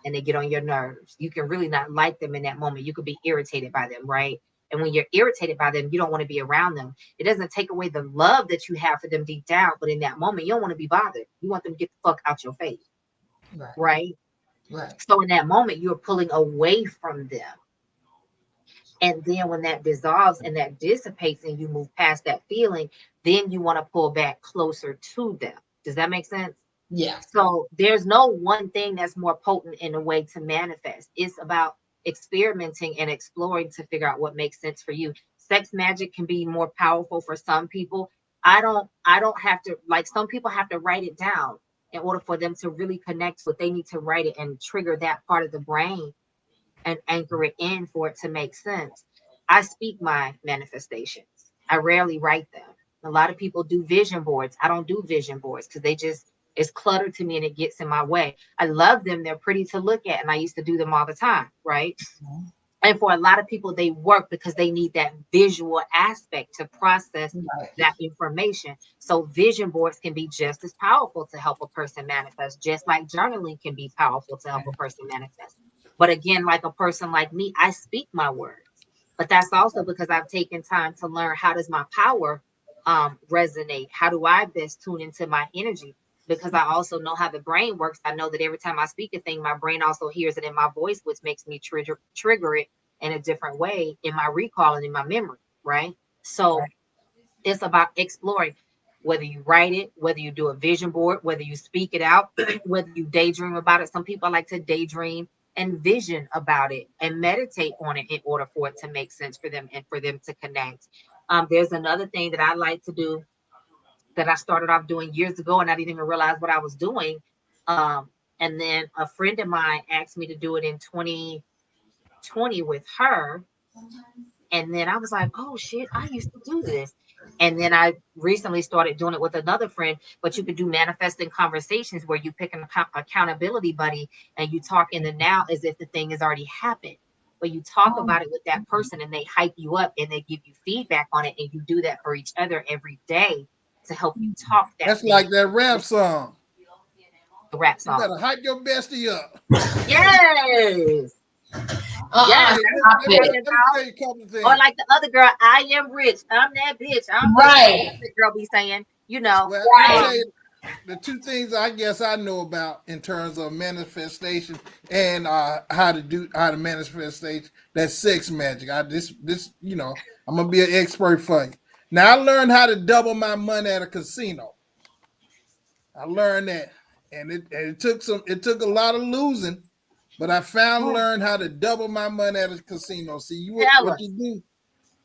and they get on your nerves. You can really not like them in that moment. You could be irritated by them, right? And when you're irritated by them, you don't want to be around them. It doesn't take away the love that you have for them deep down, but in that moment, you don't want to be bothered. You want them to get the fuck out your face, right? So in that moment, you're pulling away from them. And then when that dissolves and that dissipates and you move past that feeling, then you want to pull back closer to them. Does that make sense? Yeah. So there's no one thing that's more potent in a way to manifest. It's about experimenting and exploring to figure out what makes sense for you. Sex magic can be more powerful for some people. I don't have to, like, some people have to write it down in order for them to really connect with. They need to write it and trigger that part of the brain and anchor it in for it to make sense. I speak my manifestations. I rarely write them. A lot of people do vision boards. I don't do vision boards because it's cluttered to me and it gets in my way. I love them. They're pretty to look at. And I used to do them all the time. Right. And for a lot of people, they work because they need that visual aspect to process that information. So vision boards can be just as powerful to help a person manifest, just like journaling can be powerful to help a person manifest. But again, like a person like me, I speak my words. But that's also because I've taken time to learn, how does my power resonate? How do I best tune into my energy? Because I also know how the brain works. I know that every time I speak a thing, my brain also hears it in my voice, which makes me trigger it in a different way in my recall and in my memory, right? So it's about exploring, whether you write it, whether you do a vision board, whether you speak it out, whether you daydream about it. Some people like to daydream and vision about it and meditate on it in order for it to make sense for them and for them to connect. There's another thing that I like to do that I started off doing years ago, and I didn't even realize what I was doing. And then a friend of mine asked me to do it in 2020 with her. And then I was like, oh shit, I used to do this. And then I recently started doing it with another friend. But you could do manifesting conversations where you pick an accountability buddy and you talk in the now as if the thing has already happened. But you talk about it with that person and they hype you up and they give you feedback on it. And you do that for each other every day to help you talk that. That's like that rap song. The rap song. You gotta hype your bestie up. Yes. Yes. Or like the other girl, I am rich. I'm that bitch. I'm right. The girl be saying, you know. Well, right. The two things I guess I know about in terms of manifestation and how to manifest that's sex magic. This you know, I'm gonna be an expert for you. Now I learned how to double my money at a casino. I learned that, and it took a lot of losing, but I learned how to double my money at a casino. See, what you do?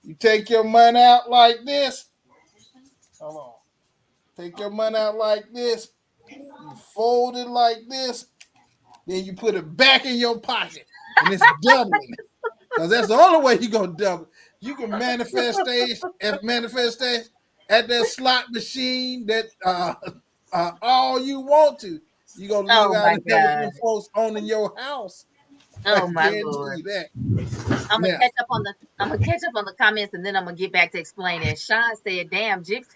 You take your money out like this. Hold on. Take your money out like this. You fold it like this. Then you put it back in your pocket, and it's doubling. Because that's the only way you're gonna double. You can manifest at that slot machine that all you want to. You're gonna leave out the folks owning your house. Oh my Lord. That. I'm gonna catch up on the comments and then I'm gonna get back to explaining. Sean said, damn, Gypsy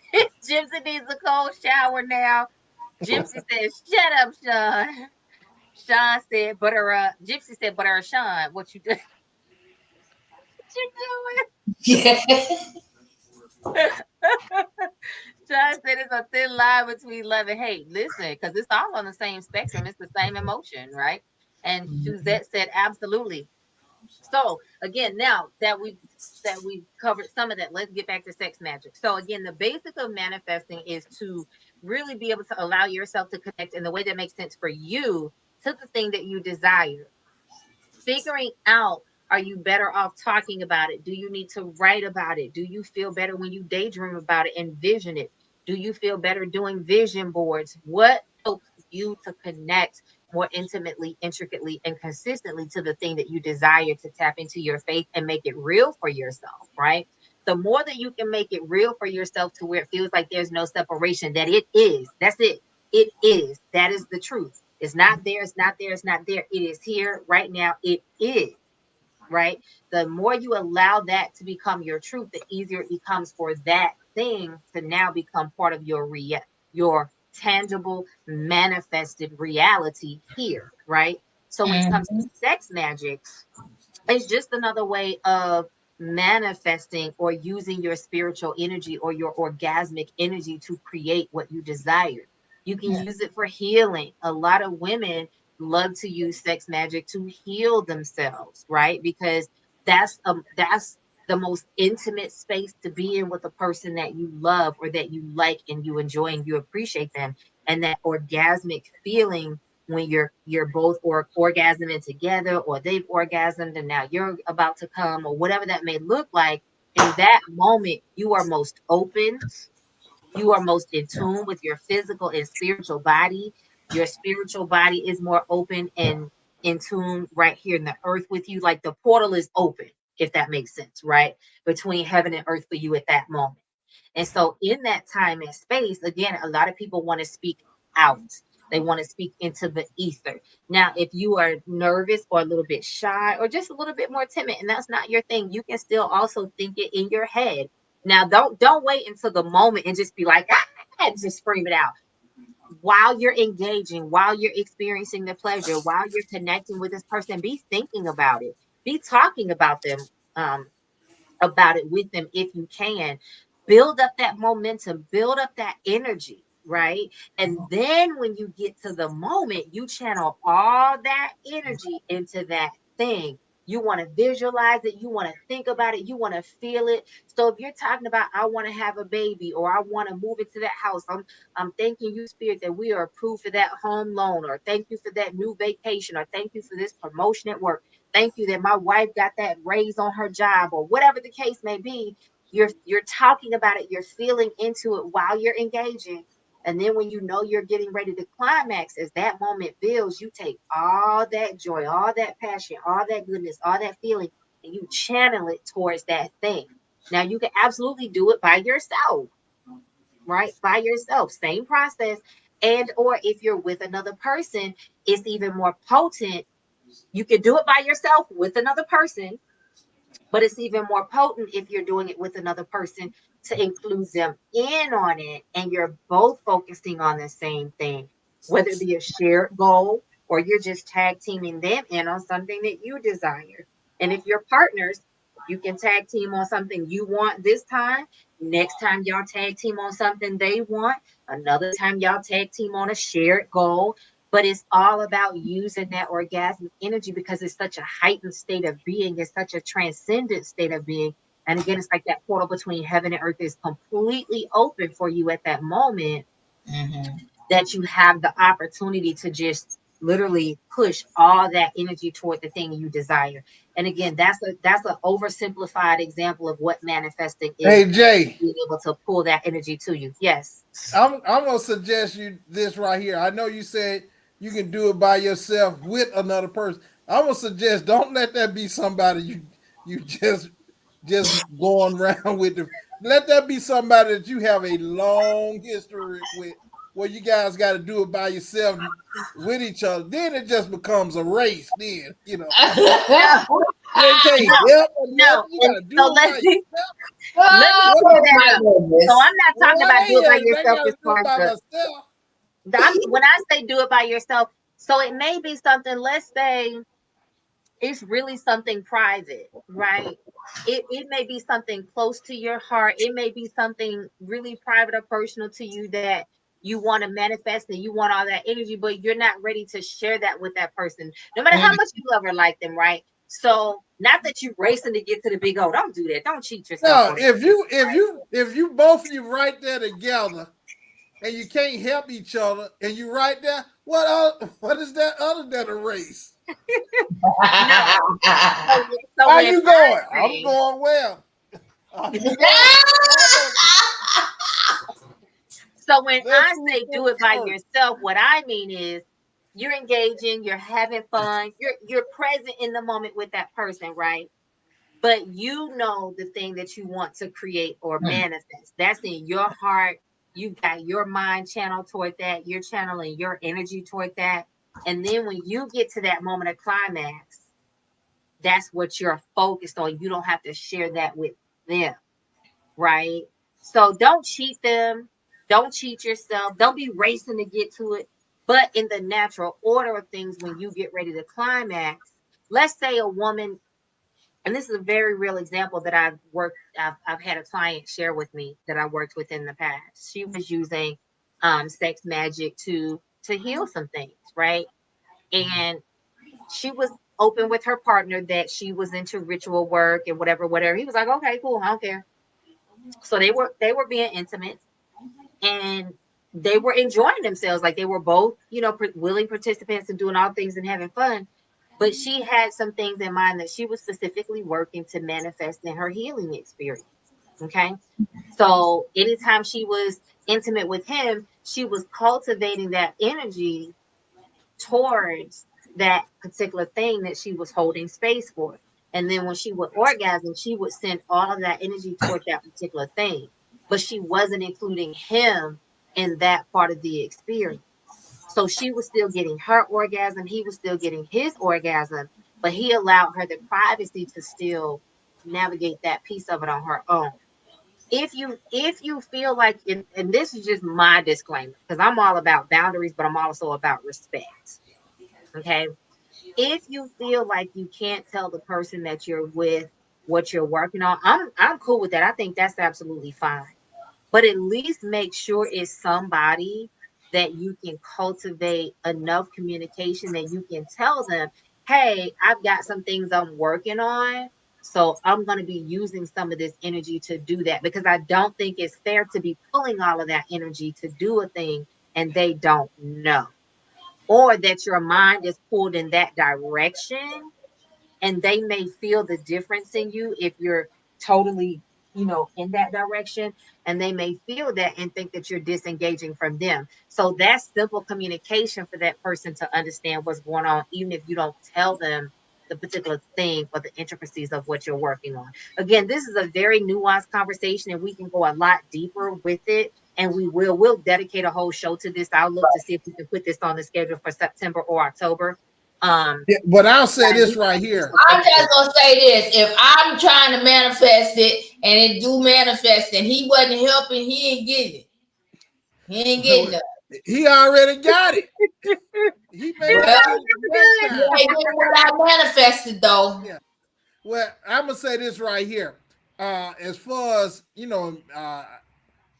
needs a cold shower now. Gypsy said, shut up, Sean. Sean said, Gypsy said, Sean, what you doing? What you doing? Yeah. Sean said it's a thin line between love and hate. Listen, because it's all on the same spectrum. It's the same emotion, right? And Suzette said, absolutely. So again, now that we've covered some of that, let's get back to sex magic. So again, the basic of manifesting is to really be able to allow yourself to connect in the way that makes sense for you to the thing that you desire. Figuring out, are you better off talking about it? Do you need to write about it? Do you feel better when you daydream about it and vision it? Do you feel better doing vision boards? What helps you to connect more intimately, intricately, and consistently to the thing that you desire to tap into your faith and make it real for yourself, right? The more that you can make it real for yourself to where it feels like there's no separation, that it is, that's it. It is, that is the truth. It's not there, it's not there, it's not there. It is here right now. It is, right? The more you allow that to become your truth, the easier it becomes for that thing to now become part of your tangible, manifested reality here, right? So when it comes to sex magic, it's just another way of manifesting or using your spiritual energy or your orgasmic energy to create what you desire. You can use it for healing. A lot of women love to use sex magic to heal themselves, right? Because that's the most intimate space to be in with a person that you love or that you like and you enjoy and you appreciate them. And that orgasmic feeling when you're both orgasming together, or they've orgasmed and now you're about to come, or whatever that may look like. In that moment, you are most open, you are most in tune with your physical and spiritual body. Your spiritual body is more open and in tune right here in the earth with you, like the portal is open, if that makes sense, right, between heaven and earth for you at that moment. And so, in that time and space, again, a lot of people want to speak out. They want to speak into the ether. Now, if you are nervous or a little bit shy or just a little bit more timid, and that's not your thing, you can still also think it in your head. Now, don't wait until the moment and just be like, and just scream it out. While you're engaging, while you're experiencing the pleasure, while you're connecting with this person, be thinking about it. Be talking um, about it with them if you can. Build up that momentum, build up that energy, right? And then when you get to the moment, you channel all that energy into that thing. You want to visualize it, you want to think about it, you want to feel it. So if you're talking about, I want to have a baby, or I want to move into that house, I'm thanking you, Spirit, that we are approved for that home loan, or thank you for that new vacation, or thank you for this promotion at work. Thank you that my wife got that raise on her job, or whatever the case may be. You're talking about it, you're feeling into it while you're engaging. And then when you know you're getting ready to climax, as that moment builds, you take all that joy, all that passion, all that goodness, all that feeling, and you channel it towards that thing. Now you can absolutely do it by yourself, right? By yourself, same process. And or if you're with another person, it's even more potent. You can do it by yourself with another person, but it's even more potent if you're doing it with another person, to include them in on it and you're both focusing on the same thing, whether it be a shared goal or you're just tag teaming them in on something that you desire. And if you're partners, you can tag team on something you want this time. Next time, y'all tag team on something they want. Another time, y'all tag team on a shared goal. But it's all about using that orgasmic energy because it's such a heightened state of being. It's such a transcendent state of being. And again, it's like that portal between heaven and earth is completely open for you at that moment, that you have the opportunity to just literally push all that energy toward the thing you desire. And again, that's an oversimplified example of what manifesting is. Hey Jay, Being able to pull that energy to you. Yes. I'm gonna suggest you this right here. I know you said you can do it by yourself with another person. I'm gonna suggest don't let that be somebody you just going around with. Let that be somebody that you have a long history with, where you guys got to do it by yourself with each other. Then it just becomes a race. Then you can't help or No. nothing. You got to do So it by let me Oh, clear that my up. goodness. So I'm not talking about do it by I yourself got to as do far it as by myself. when I say do it by yourself, so it may be something, let's say it's really something private, right? It may be something close to your heart. It may be something really private or personal to you that you want to manifest and you want all that energy, but you're not ready to share that with that person, no matter how much you love or like them, right? So not that you racing to get to the big O. Don't do that. Don't cheat yourself. No, if you both of you right there together and you can't help each other and you right there, what is that other than a race? No. So How when you going? I'm going well. So when Let's I say do it by yourself, what I mean is you're engaging, you're having fun, you're present in the moment with that person, right? But you know the thing that you want to create or manifest. That's in your heart. You got your mind channeled toward that. You're channeling your energy toward that. And then when you get to that moment of climax, that's what you're focused on. You don't have to share that with them, right? So don't cheat them. Don't cheat yourself. Don't be racing to get to it. But in the natural order of things, when you get ready to climax, let's say a woman, and this is a very real example that I've had a client share with me that I worked with in the past. She was using Sex Magick to heal some things, right? And she was open with her partner that she was into ritual work and whatever. He was like, okay, cool, I don't care. So they were being intimate and they were enjoying themselves. Like they were both, willing participants and doing all things and having fun. But she had some things in mind that she was specifically working to manifest in her healing experience. Okay. So anytime she was intimate with him, she was cultivating that energy towards that particular thing that she was holding space for. And then when she would orgasm, she would send all of that energy toward that particular thing. But she wasn't including him in that part of the experience. So she was still getting her orgasm. He was still getting his orgasm, but he allowed her the privacy to still navigate that piece of it on her own. If you feel like, and this is just my disclaimer, because I'm all about boundaries, but I'm also about respect. Okay. If you feel like you can't tell the person that you're with what you're working on, I'm cool with that. I think that's absolutely fine. But at least make sure it's somebody that you can cultivate enough communication that you can tell them, hey, I've got some things I'm working on. So I'm going to be using some of this energy to do that, because I don't think it's fair to be pulling all of that energy to do a thing and they don't know, or that your mind is pulled in that direction and they may feel the difference in you if you're totally, in that direction, and they may feel that and think that you're disengaging from them. So that's simple communication for that person to understand what's going on, even if you don't tell them the particular thing or the intricacies of what you're working on. Again, this is a very nuanced conversation and we can go a lot deeper with it. And we'll dedicate a whole show to this. I'll look to see if we can put this on the schedule for September or October. But I'll say this right here. I'm just gonna say this: if I'm trying to manifest it and it do manifest, and he wasn't helping, he ain't getting it. He ain't getting it. He already got it. He may not get it He ain't getting what I manifested though. Yeah. Well, I'm gonna say this right here. As far as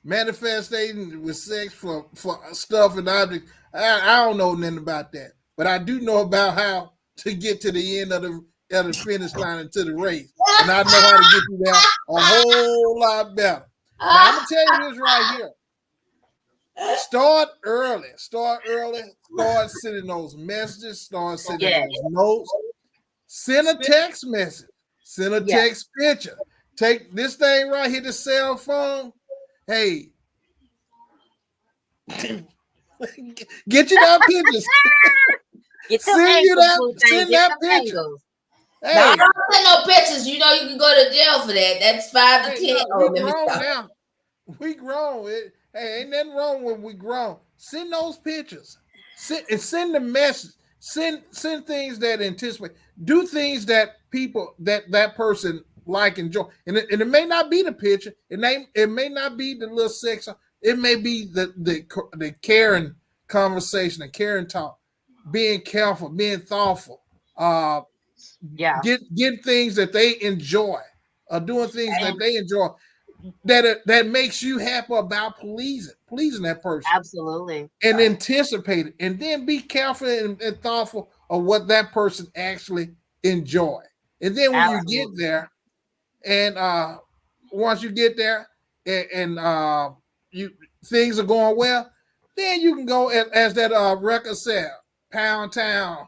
manifesting with sex for stuff and objects, I don't know nothing about that. But I do know about how to get to the end of the finish line and to the race. And I know how to get you there a whole lot better. Now, I'm going to tell you this right here. Start early. Start sending those messages. Start sending those notes. Send a text message. Send a text picture. Take this thing right here, the cell phone. Hey, get you that pictures. Send that picture. Hey. Now, I don't send no pictures. You can go to jail for that. That's 5 to 10. We grown now. We grown. Hey, ain't nothing wrong when we grown. Send those pictures. Send the message. Send things that anticipate. Do things that people that person like, enjoy. And it may not be the picture. It may not be the little sex. It may be the caring conversation, the caring talk. Being careful, being thoughtful, get things that they enjoy, doing things that they enjoy, that makes you happy about pleasing that person. Absolutely. And anticipate it, and then be careful and thoughtful of what that person actually enjoy. And then when Absolutely. you get there, and once you get there, and you things are going well, then you can go as that record said, Pound Town,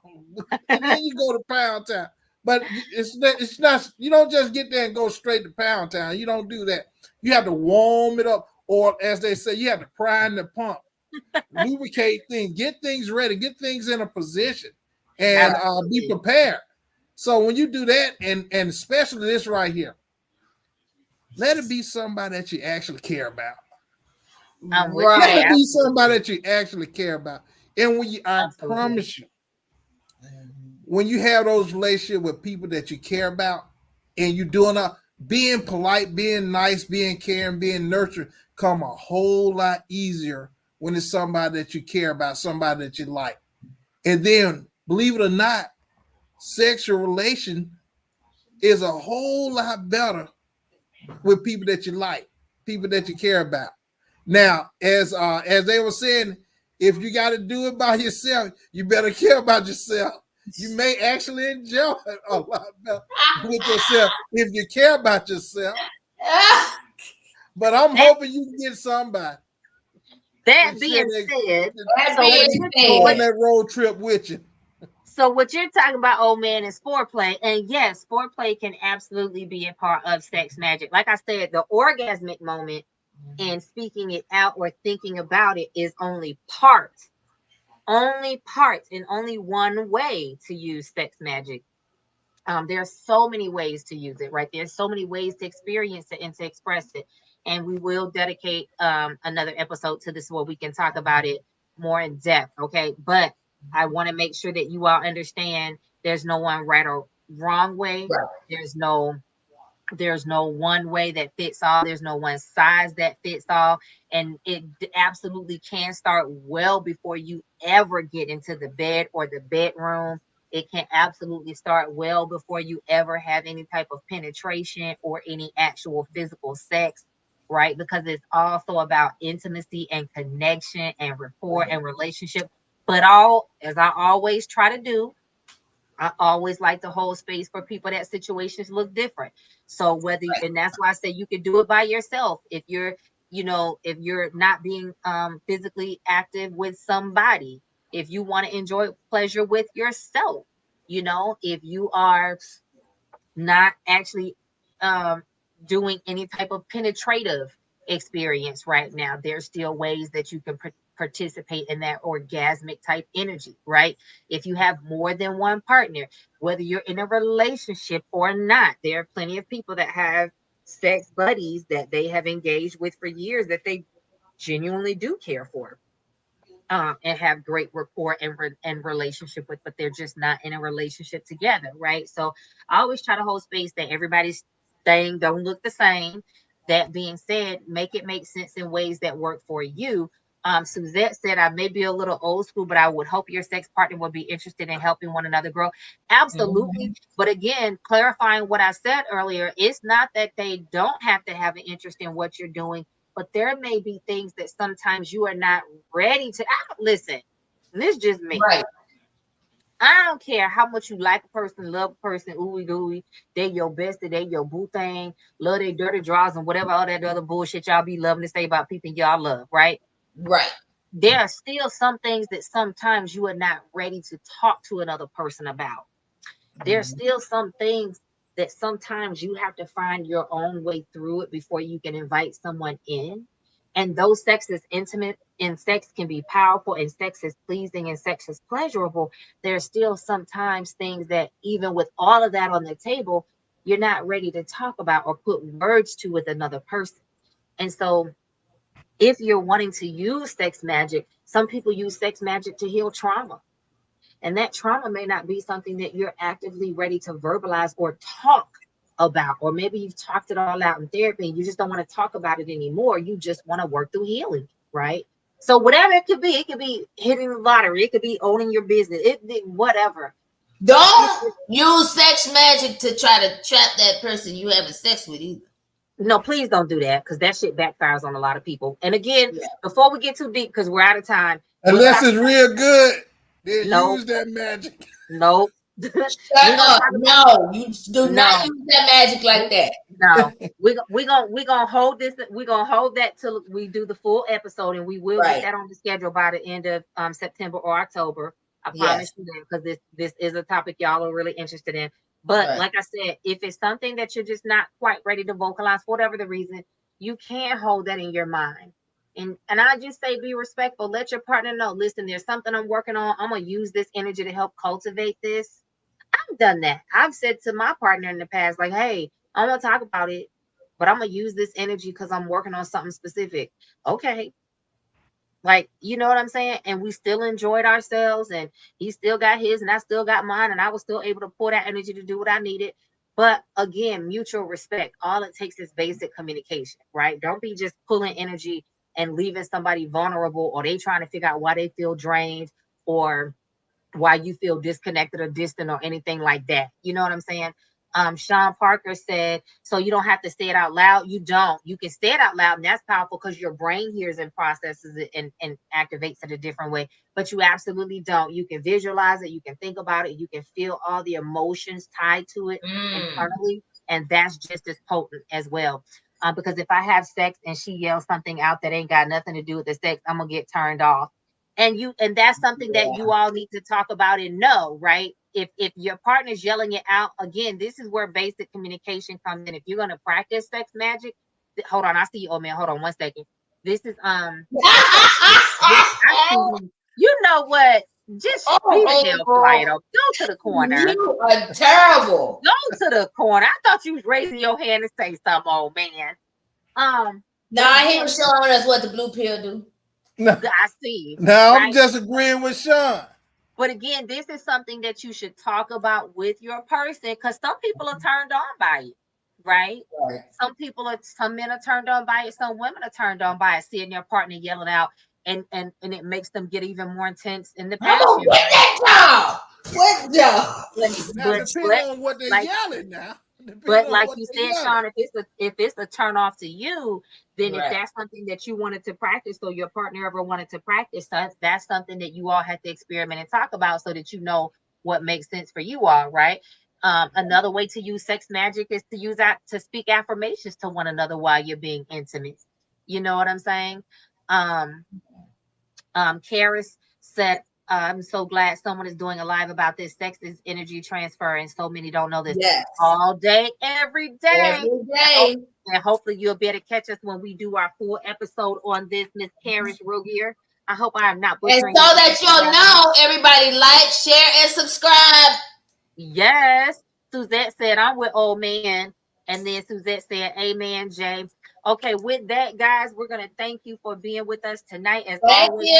and then you go to Pound Town. But it's not. You don't just get there and go straight to Pound Town. You don't do that. You have to warm it up, or as they say, you have to prime the pump, lubricate things, get things ready, get things in a position, and be prepared. So when you do that, and especially this right here, let it be somebody that you actually care about. Let it be somebody that you actually care about. And when I promise you, when you have those relationships with people that you care about, and you're doing being polite, being nice, being caring, being nurturing, come a whole lot easier when it's somebody that you care about, somebody that you like. And then, believe it or not, sexual relation is a whole lot better with people that you like, people that you care about. Now, as they were saying, if you got to do it by yourself, you better care about yourself. You may actually enjoy it a lot better with yourself if you care about yourself. But I'm hoping you can get somebody. That being said, on that road trip with you. So what you're talking about, old man, is foreplay. And yes, foreplay can absolutely be a part of sex magic. Like I said, the orgasmic moment and speaking it out or thinking about it is only parts and only one way to use sex magic. There's so many ways to use it, right? There's so many ways to experience it and to express it. And we will dedicate another episode to this where we can talk about it more in depth, okay? But I want to make sure that you all understand there's no one right or wrong way. Right. There's no one way that fits all. There's no one size that fits all. And it absolutely can start well before you ever get into the bed or the bedroom. It can absolutely start well before you ever have any type of penetration or any actual physical sex, right? Because it's also about intimacy and connection and rapport and relationship. But as I always try to do, I always like to hold space for people that situations look different. So and that's why I say you can do it by yourself. If you're not being physically active with somebody, if you want to enjoy pleasure with yourself, if you are not actually doing any type of penetrative experience right now, there's still ways that you can participate in that orgasmic type energy, right? If you have more than one partner, whether you're in a relationship or not, there are plenty of people that have sex buddies that they have engaged with for years that they genuinely do care for and have great rapport and relationship with, but they're just not in a relationship together, right? So I always try to hold space that everybody's thing don't look the same. That being said, make it make sense in ways that work for you. Suzette said, I may be a little old school, but I would hope your sex partner would be interested in helping one another grow. Absolutely. Mm-hmm. But again, clarifying what I said earlier, it's not that they don't have to have an interest in what you're doing, but there may be things that sometimes you are not ready to listen. This is just me. Right. I don't care how much you like a person, love a person, ooey gooey, they your bestie, they your boo thing, love their dirty draws and whatever all that other bullshit y'all be loving to say about people y'all love, right? Right. There are still some things that sometimes you are not ready to talk to another person about. There's still some things that sometimes you have to find your own way through it before you can invite someone in. And though sex is intimate and sex can be powerful and sex is pleasing and sex is pleasurable, there's still sometimes things that even with all of that on the table, you're not ready to talk about or put words to with another person. And so if you're wanting to use sex magic, some people use sex magic to heal trauma. And that trauma may not be something that you're actively ready to verbalize or talk about. Or maybe you've talked it all out in therapy and you just don't want to talk about it anymore. You just want to work through healing, right? So whatever it could be hitting the lottery. It could be owning your business. Whatever. Don't use sex magic to try to trap that person you having sex with either. No, please don't do that because that shit backfires on a lot of people. And again, before we get too deep, because we're out of time. Unless it's real good, then use that magic. Nope. Shut up. No, you do not use that magic like that. No, we're gonna hold this. We're gonna hold that till we do the full episode, and we will get that on the schedule by the end of September or October. I promise you that, because this is a topic y'all are really interested in. But like I said, if it's something that you're just not quite ready to vocalize for whatever the reason, you can hold that in your mind. And I just say, be respectful. Let your partner know, listen, there's something I'm working on. I'm gonna use this energy to help cultivate this. I've done that. I've said to my partner in the past, like, hey, I want to talk about it, but I'm gonna use this energy because I'm working on something specific. Okay. Like, you know what I'm saying? And we still enjoyed ourselves, and he still got his and I still got mine, and I was still able to pour that energy to do what I needed. But again, mutual respect. All it takes is basic communication, right? Don't be just pulling energy and leaving somebody vulnerable, or they trying to figure out why they feel drained, or why you feel disconnected or distant or anything like that. You know what I'm saying? Sean Parker said, so you don't have to say it out loud. You don't. You can say it out loud, and that's powerful because your brain hears and processes it and activates it a different way. But you absolutely don't. You can visualize it. You can think about it. You can feel all the emotions tied to it internally, and that's just as potent as well. Because if I have sex and she yells something out that ain't got nothing to do with the sex, I'm gonna get turned off. And that's something that you all need to talk about and know, right? If your partner's yelling it out, again, this is where basic communication comes in. If you're gonna practice sex magic, hold on, I see you, old man. Hold on 1 second. This is you know what? Just be the hell quiet. Go to the corner. You are terrible. Go to the corner. I thought you was raising your hand to say something, old man. No, he was showing us what the blue pill do. No, I see. No, right? I'm just agreeing with Sean. But again, this is something that you should talk about with your person, because some people are turned on by it, right? Some men are turned on by it. Some women are turned on by it, seeing their partner yelling out, and it makes them get even more intense in the passion. What job? Depending on what they're yelling now. But like you said, Sean, if it's a turn off to you, then if that's something that you wanted to practice, or your partner ever wanted to practice, that's something that you all have to experiment and talk about, so that you know what makes sense for you all, right? Another way to use sex magic is to use that to speak affirmations to one another while you're being intimate. You know what I'm saying? Karis said, I'm so glad someone is doing a live about this. Sex is energy transfer, and so many don't know this. All day, every day. And hopefully you'll be able to catch us when we do our full episode on this, Miss Karis Rogier. I hope I am not butchering. And so that you'll know, everybody like, share, and subscribe. Yes. Suzette said, I'm with old man. And then Suzette said, amen, James. Okay, with that, guys, we're going to thank you for being with us tonight. As always,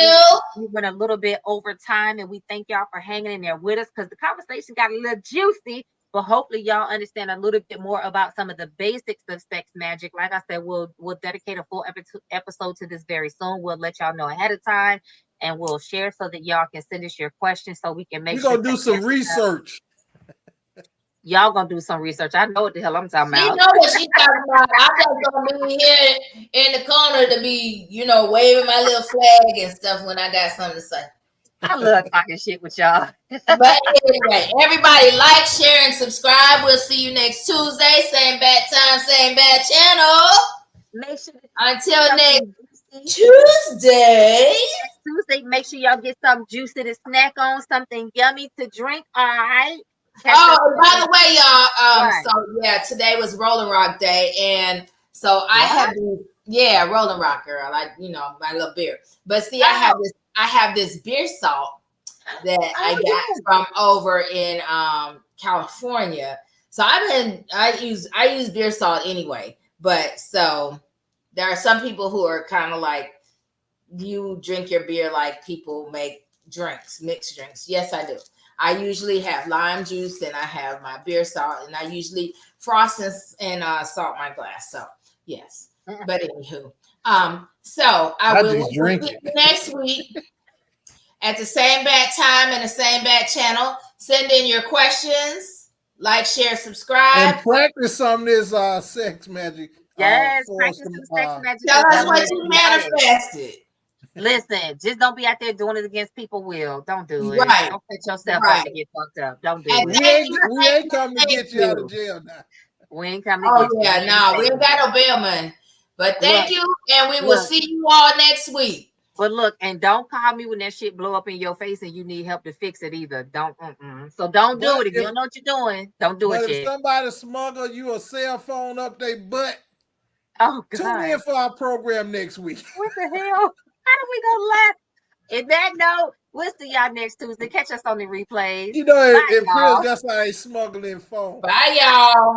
we went a little bit over time, and we thank y'all for hanging in there with us, because the conversation got a little juicy, but hopefully y'all understand a little bit more about some of the basics of sex magic. Like I said, we'll dedicate a full episode to this very soon. We'll let y'all know ahead of time, and we'll share so that y'all can send us your questions so we can make sure. We're going to do some research. Y'all gonna do some research. I know what the hell I'm talking about. You know what she's talking about. I'm just gonna be here in the corner to be, waving my little flag and stuff when I got something to say. I love talking shit with y'all. But anyway, everybody like, share, and subscribe. We'll see you next Tuesday. Same bad time, same bad channel. Make sure until next Tuesday. Make sure y'all get something juicy to snack on, something yummy to drink. All right. By the way, y'all, so yeah, today was Rolling Rock Day, and so I have this, Rolling Rock, girl, like my little beer. But see, I have this beer salt that I got from over in California. So I use beer salt anyway, but so there are some people who are kind of like, you drink your beer like people make drinks, mixed drinks. Yes, I do. I usually have lime juice, and I have my beer salt, and I usually frost and salt my glass. So yes, but anywho, so I will drink it next week at the same bad time and the same bad channel. Send in your questions, like, share, subscribe, and practice some of this sex magic. Yes, practice some sex magic. Tell us what you manifested. Listen, just don't be out there doing it against people's will. Don't do it. Right. Don't set yourself up Right. to get fucked up. Don't do And it. We ain't coming to get you out of jail now. We ain't coming to Oh get you. yeah, no, we ain't got no bail money. But thank you, and we will see you all next week. But look, and don't call me when that shit blow up in your face and you need help to fix it either. Don't. So don't do it. If you don't know what you're doing, don't do it But if yet. somebody smuggle you a cell phone up their butt, Oh God. tune in for our program next week. What the hell? How do we go laugh? In that note, we'll see y'all next Tuesday. Catch us on the replays. You know, Bye, if y'all. Chris, that's how they smuggling phone. Bye, y'all.